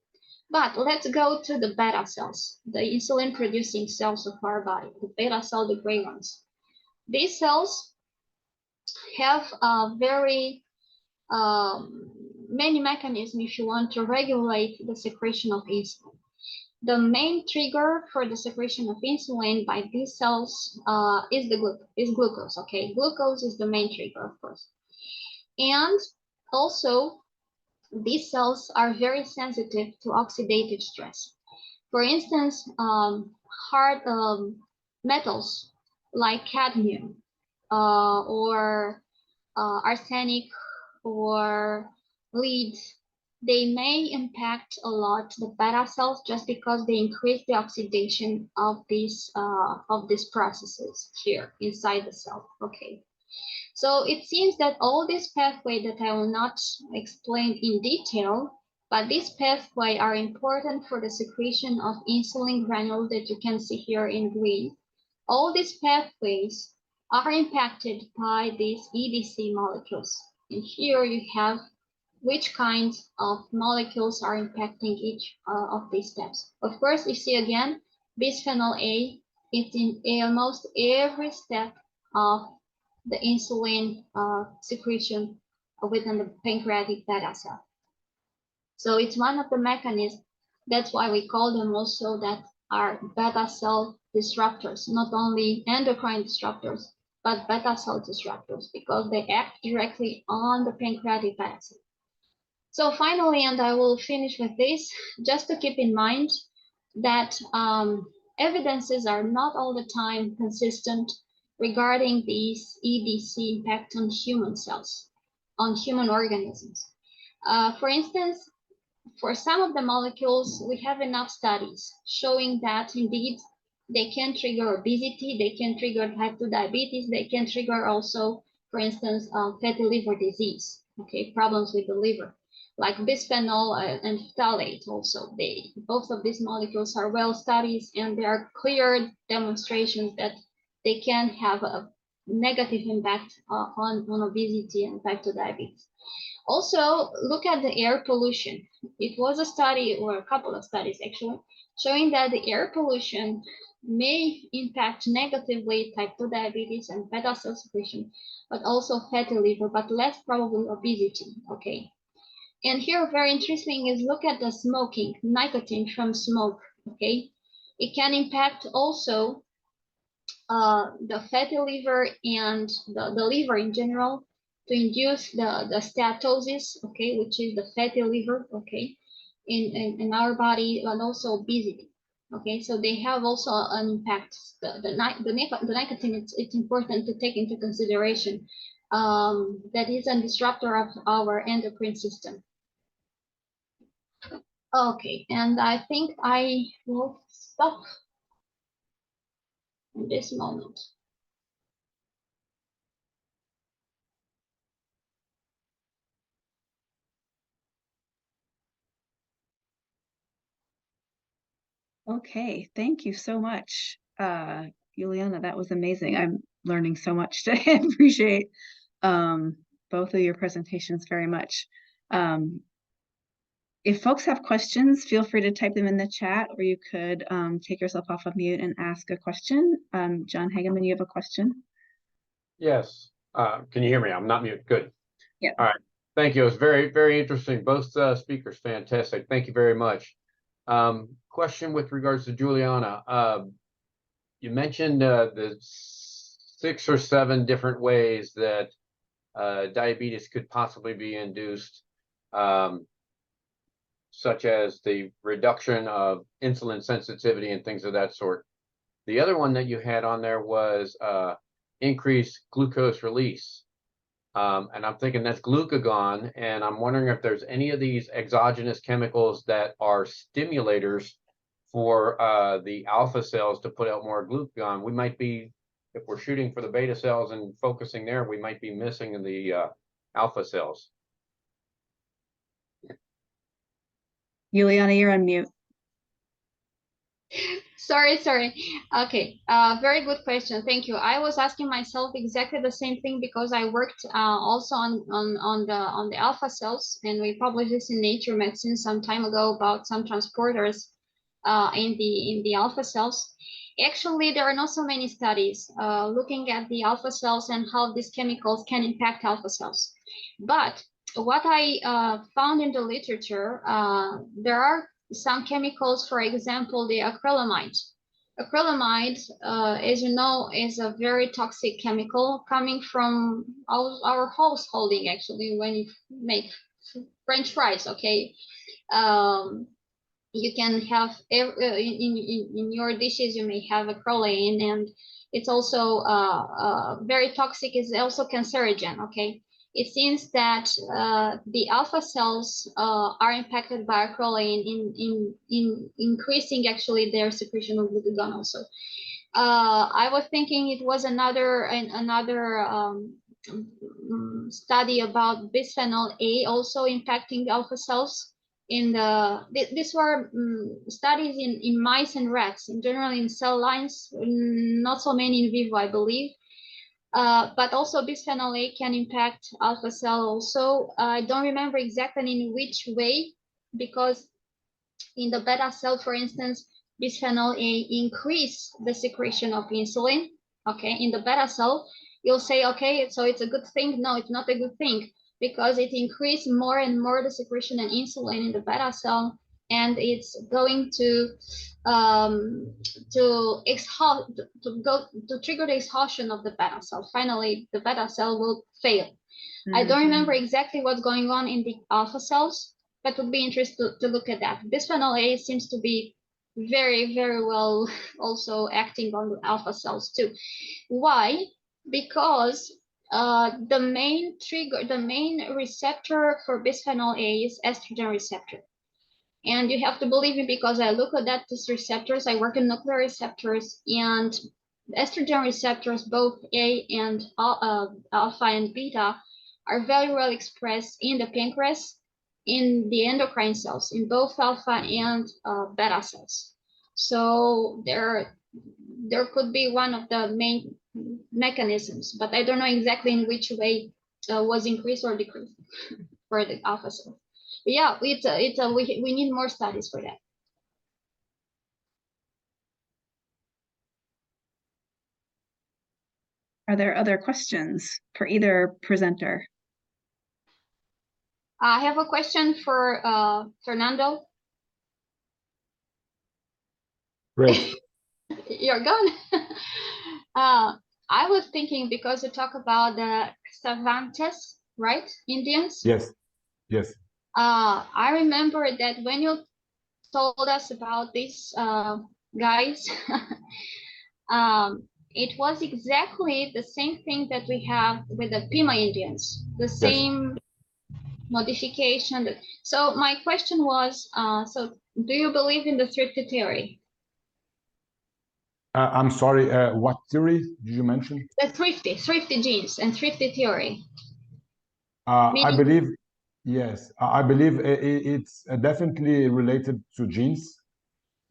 But let's go to the beta cells, the insulin producing cells of our body, the beta cell, the gray ones. These cells have very many mechanisms if you want to regulate the secretion of insulin. the main trigger for the secretion of insulin by these cells is glucose. Okay, glucose is the main trigger, of course. And also, these cells are very sensitive to oxidative stress. For instance, hard metals like cadmium or arsenic or lead, they may impact a lot the beta cells just because they increase the oxidation of these processes here inside the cell. Okay. So it seems that all this pathway that I will not explain in detail, but this pathway are important for the secretion of insulin granules that you can see here in green. All these pathways are impacted by these EDC molecules. And here you have which kinds of molecules are impacting each of these steps. Of course, you see again, bisphenol A, it's in almost every step of the insulin secretion within the pancreatic beta cell. So it's one of the mechanisms. That's why we call them also that are beta cell disruptors, not only endocrine disruptors, but beta cell disruptors, because they act directly on the pancreatic beta cell. So finally, and I will finish with this, just to keep in mind that evidences are not all the time consistent regarding these EDC impact on human cells, on human organisms. For instance, for some of the molecules, we have enough studies showing that indeed they can trigger obesity, they can trigger type 2 diabetes, they can trigger also, for instance, fatty liver disease, okay, problems with the liver, like bisphenol and phthalate also. Both of these molecules are well studied and there are clear demonstrations that they can have a negative impact on obesity and type 2 diabetes. Also, look at the air pollution. It was a study, or a couple of studies actually, showing that the air pollution may impact negatively type 2 diabetes and beta cell secretion, but also fatty liver, but less probably obesity, okay? And here, very interesting is look at the smoking, nicotine from smoke, okay? It can impact also the fatty liver and the liver in general to induce the steatosis, okay, which is the fatty liver, okay, in our body, and also obesity, okay. So they have also an impact. The nicotine, it's important to take into consideration that is a disruptor of our endocrine system. Okay, and I think I will stop in this moment. Okay, thank you so much, Iuliana. That was amazing. I'm learning so much today. I appreciate both of your presentations very much. If folks have questions, feel free to type them in the chat, or you could take yourself off of mute and ask a question. John Hageman, you have a question? Yes. Can you hear me? I'm not mute. Good. Yeah. All right. Thank you. It was very, very interesting. Both speakers, fantastic. Thank you very much. Question with regards to Iuliana. You mentioned the 6 or 7 different ways that diabetes could possibly be induced, such as the reduction of insulin sensitivity and things of that sort. The other one that you had on there was increased glucose release. And I'm thinking that's glucagon, and I'm wondering if there's any of these exogenous chemicals that are stimulators for the alpha cells to put out more glucagon. We might be, if we're shooting for the beta cells and focusing there, we might be missing in the alpha cells. Iuliana, you're on mute. Sorry. Okay, very good question. Thank you. I was asking myself exactly the same thing because I worked also on the alpha cells, and we published this in Nature Medicine some time ago about some transporters in the alpha cells. Actually, there are not so many studies looking at the alpha cells and how these chemicals can impact alpha cells. But what I found in the literature, there are some chemicals, for example, the acrylamide. Acrylamide, as you know, is a very toxic chemical coming from our householding, actually, when you make French fries, okay? You can have, in your dishes, you may have acrolein, and it's also very toxic, is also cancerogen, okay? It seems that the alpha cells are impacted by acrolein in increasing actually their secretion of glucagon also. I was thinking it was another study about bisphenol A also impacting alpha cells. These were studies in mice and rats, in general in cell lines, not so many in vivo, I believe. But also bisphenol A can impact alpha cell also. I don't remember exactly in which way, because in the beta cell, for instance, bisphenol A increase the secretion of insulin. Okay, in the beta cell, you'll say, okay, so it's a good thing. No, it's not a good thing, because it increased more and more the secretion of insulin in the beta cell, and it's going to trigger the exhaustion of the beta cell. Finally, the beta cell will fail. I don't remember exactly what's going on in the alpha cells, but would be interested to look at that. Bisphenol A seems to be very, very well also acting on the alpha cells too. Why? Because the main receptor for bisphenol A is estrogen receptor. And you have to believe me, because I look at these receptors, I work in nuclear receptors, and estrogen receptors, both A and alpha and beta, are very well expressed in the pancreas, in the endocrine cells, in both alpha and beta cells. So there could be one of the main mechanisms, but I don't know exactly in which way was increased or decreased for the alpha cell. But yeah, we need more studies for that. Are there other questions for either presenter? I have a question for Fernando. Great. You're gone. I was thinking, because you talk about the Cervantes, right? Indians. Yes. Yes. I remember that when you told us about these guys, it was exactly the same thing that we have with the Pima Indians, the same modification. So my question was, so do you believe in the thrifty theory? I'm sorry, what theory did you mention? The thrifty genes and thrifty theory. I believe, yes, I believe it's definitely related to genes,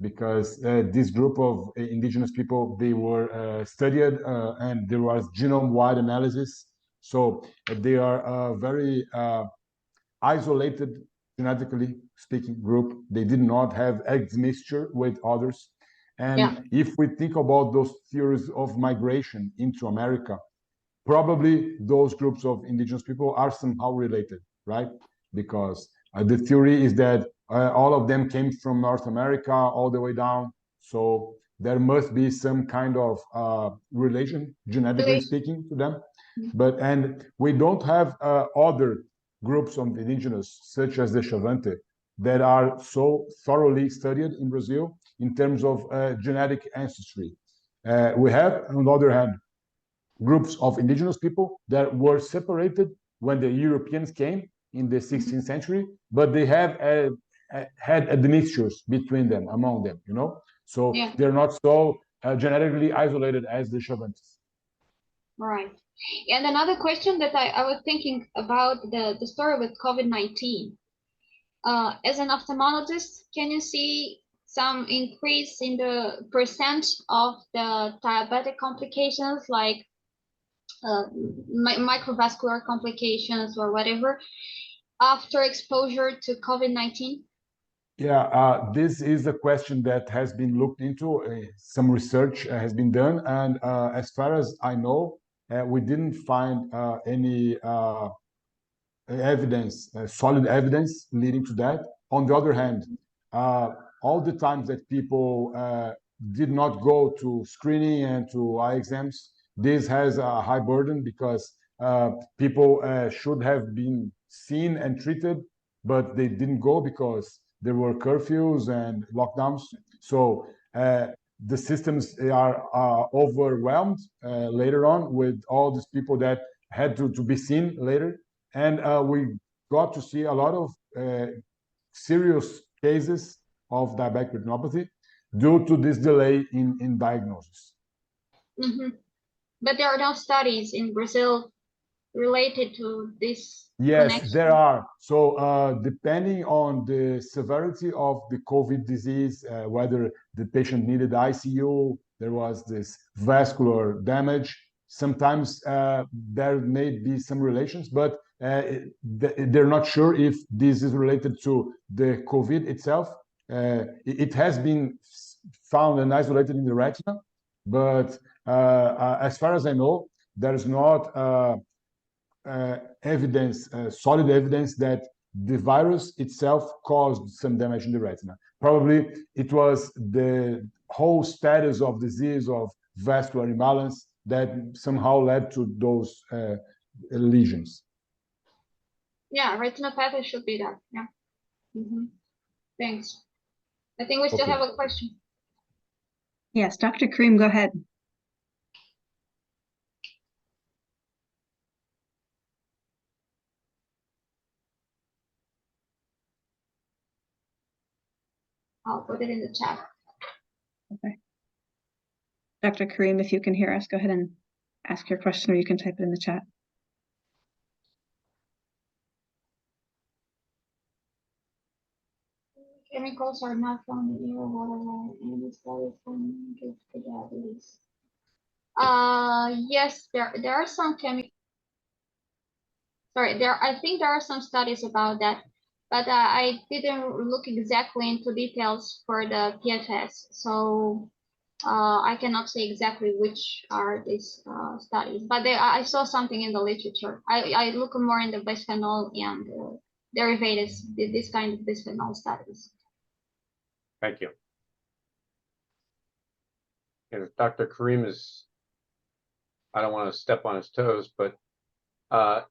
because this group of indigenous people, they were studied and there was genome-wide analysis. So they are a very isolated, genetically speaking, group. They did not have admixture with others. And if we think about those theories of migration into America, probably those groups of indigenous people are somehow related, right? Because the theory is that all of them came from North America all the way down. So there must be some kind of relation, genetically speaking, to them. And we don't have other groups of indigenous, such as the Chavante, that are so thoroughly studied in Brazil in terms of genetic ancestry. We have, on the other hand, groups of indigenous people that were separated when the Europeans came in the 16th century, but they have had admixtures between them, among them, you know? So they're not so genetically isolated as the Chavantes. Right. And another question that I was thinking about the story with COVID-19. As an ophthalmologist, can you see some increase in the percent of the diabetic complications, like microvascular complications or whatever, after exposure to COVID-19? Yeah, this is a question that has been looked into. Some research has been done, and as far as I know, we didn't find any evidence, solid evidence leading to that. On the other hand, all the times that people did not go to screening and to eye exams, this has a high burden because people should have been seen and treated, but they didn't go because there were curfews and lockdowns. So the systems are overwhelmed later on with all these people that had to be seen later. And we got to see a lot of serious cases of diabetic retinopathy due to this delay in diagnosis. Mm-hmm. But there are no studies in Brazil related to this Yes, connection. there are. So depending on the severity of the COVID disease, whether the patient needed ICU, there was this vascular damage. Sometimes there may be some relations, but they're not sure if this is related to the COVID itself. It has been found and isolated in the retina, but as far as I know, there's not evidence, solid evidence that the virus itself caused some damage in the retina. Probably it was the whole status of disease of vascular imbalance that somehow led to those lesions. Yeah, retinopathy should be that. Yeah. Mm-hmm. Thanks. I think we still Okay. have a question. Yes, Dr. Karim, go ahead. I'll put it in the chat. Okay. Dr. Karim, if you can hear us, go ahead and ask your question, or you can type it in the chat. Chemicals are not found in air, water, and studies from diabetes. Yes, there are some chemicals. Sorry, I think there are some studies about that, but I didn't look exactly into details for the PFS, so I cannot say exactly which are these studies. But I saw something in the literature. I look more in the bisphenol and derivatives, this kind of bisphenol studies. Thank you. And Dr. Karim is, I don't want to step on his toes, but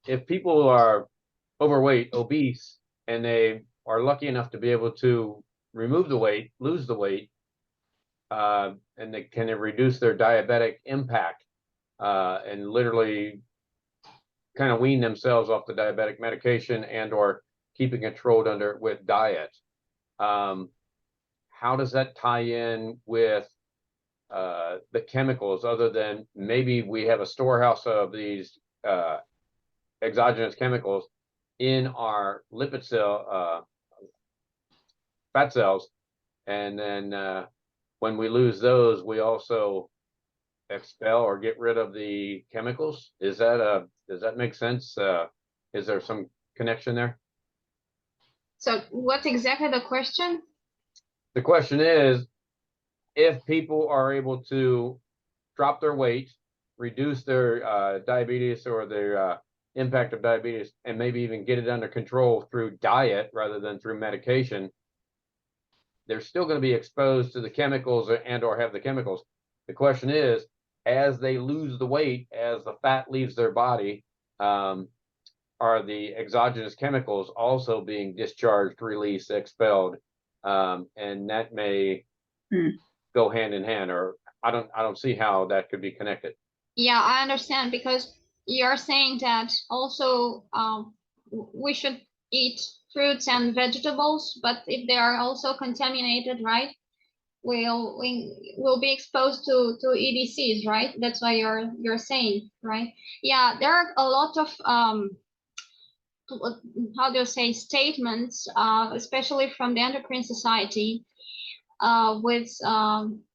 if people are overweight, obese, and they are lucky enough to be able to remove the weight, lose the weight, and can they reduce their diabetic impact and literally kind of wean themselves off the diabetic medication and or keeping controlled with diet. How does that tie in with the chemicals, other than maybe we have a storehouse of these exogenous chemicals in our lipid cell, fat cells, and then when we lose those, we also expel or get rid of the chemicals? Does that make sense? Is there some connection there? So what's exactly the question? The question is, if people are able to drop their weight, reduce their diabetes or their impact of diabetes, and maybe even get it under control through diet rather than through medication, they're still going to be exposed to the chemicals and or have the chemicals. The question is, as they lose the weight, as the fat leaves their body, are the exogenous chemicals also being discharged, released, expelled? And that may go hand in hand, or I don't see how that could be connected. Yeah, I understand, because you're saying that also we should eat fruits and vegetables, but if they are also contaminated, right, we'll be exposed to EDCs, right? That's why you're saying, right? Yeah, there are a lot of how do you say, statements, especially from the Endocrine Society, with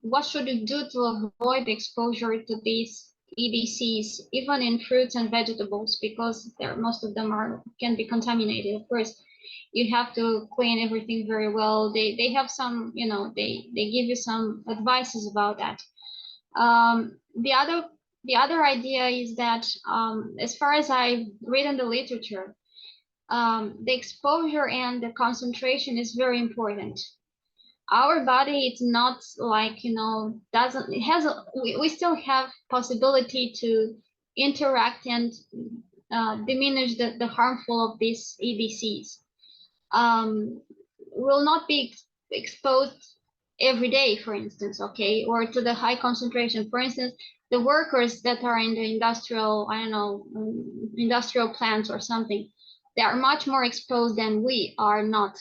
what should you do to avoid exposure to these EDCs, even in fruits and vegetables, because most of them can be contaminated. Of course, you have to clean everything very well. They have some, they give you some advices about that. The other idea is that, as far as I read in the literature, the exposure and the concentration is very important. our body, it's not like, doesn't, it has, we still have possibility to interact and diminish the harmful of these EBCs. Will not be exposed every day, for instance, okay, or to the high concentration. For instance, the workers that are in the industrial, I don't know, industrial plants or something, they are much more exposed than we are not.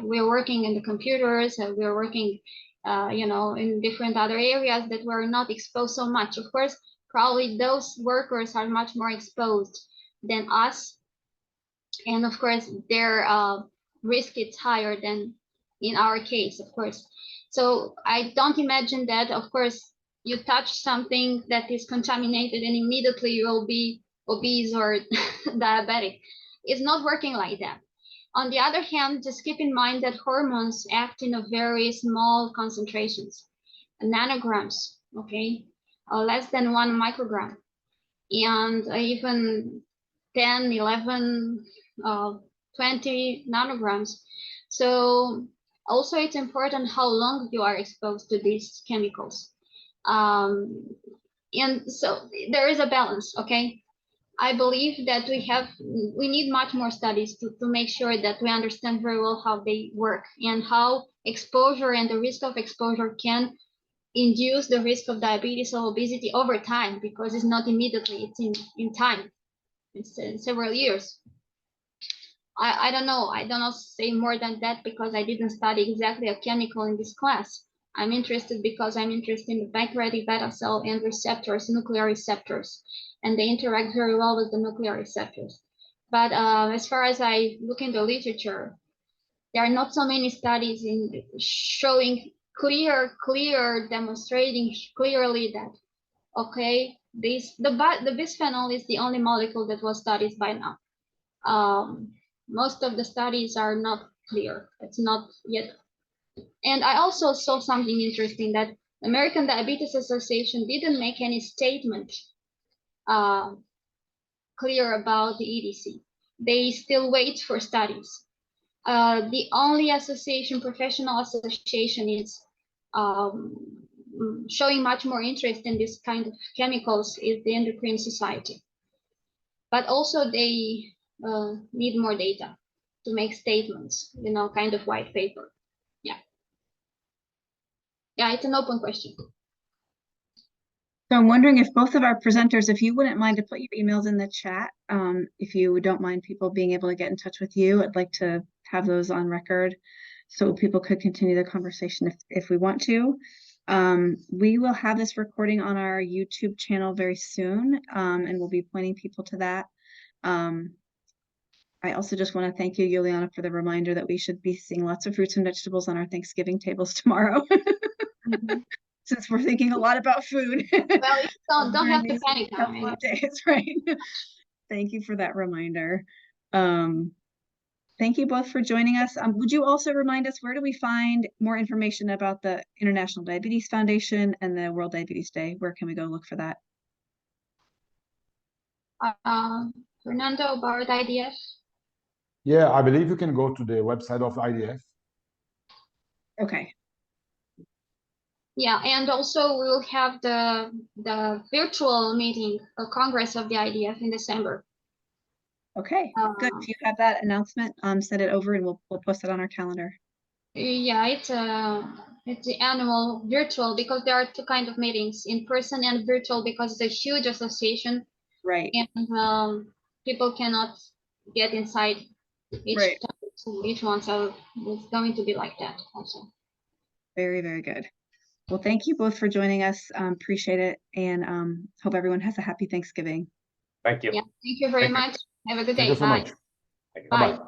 We are working in the computers, we are working, in different other areas that we're not exposed so much. Of course, probably those workers are much more exposed than us. And of course, their risk is higher than in our case, of course. So I don't imagine that, of course, you touch something that is contaminated and immediately you will be obese or diabetic. It's not working like that. On the other hand, just keep in mind that hormones act in a very small concentrations, nanograms, okay, less than 1 microgram, and even 10, 11, 20 nanograms. So also it's important how long you are exposed to these chemicals. And so there is a balance, okay? I believe that we need much more studies to make sure that we understand very well how they work and how exposure and the risk of exposure can induce the risk of diabetes or obesity over time, because it's not immediately, it's in time. It's in several years. I don't know. I don't know say more than that because I didn't study exactly a chemical in this class. I'm interested because I'm interested in the pancreatic beta cell and receptors, nuclear receptors, and they interact very well with the nuclear receptors. But as far as I look in the literature, there are not so many studies in showing demonstrating clearly that, okay, the bisphenol is the only molecule that was studied by now. Most of the studies are not clear. It's not yet. And I also saw something interesting, that American Diabetes Association didn't make any statement clear about the EDC. They still wait for studies. The only professional association is showing much more interest in this kind of chemicals is the Endocrine Society. But also they need more data to make statements, kind of white paper. Yeah, it's an open question. So I'm wondering if both of our presenters, if you wouldn't mind to put your emails in the chat, if you don't mind people being able to get in touch with you, I'd like to have those on record so people could continue the conversation if we want to. We will have this recording on our YouTube channel very soon, and we'll be pointing people to that. I also just want to thank you, Iuliana, for the reminder that we should be seeing lots of fruits and vegetables on our Thanksgiving tables tomorrow. Since we're thinking a lot about food. Well, don't have to panic now. Days, right? Thank you for that reminder. Thank you both for joining us. Would you also remind us, where do we find more information about the International Diabetes Foundation and the World Diabetes Day? Where can we go look for that? Fernando, about IDF? Yeah, I believe you can go to the website of IDF. Okay. Yeah, and also we will have the virtual meeting, a Congress of the IDF in December. Okay, good. If you have that announcement, send it over and we'll post it on our calendar. Yeah, it's the annual virtual, because there are two kinds of meetings, in person and virtual, because it's a huge association. Right. And people cannot get inside each one, so it's going to be like that also. Very, very good. Well, thank you both for joining us. Appreciate it, and hope everyone has a happy Thanksgiving. Thank you. Yeah, thank you very much. Have a good day. Thank you so much. Bye.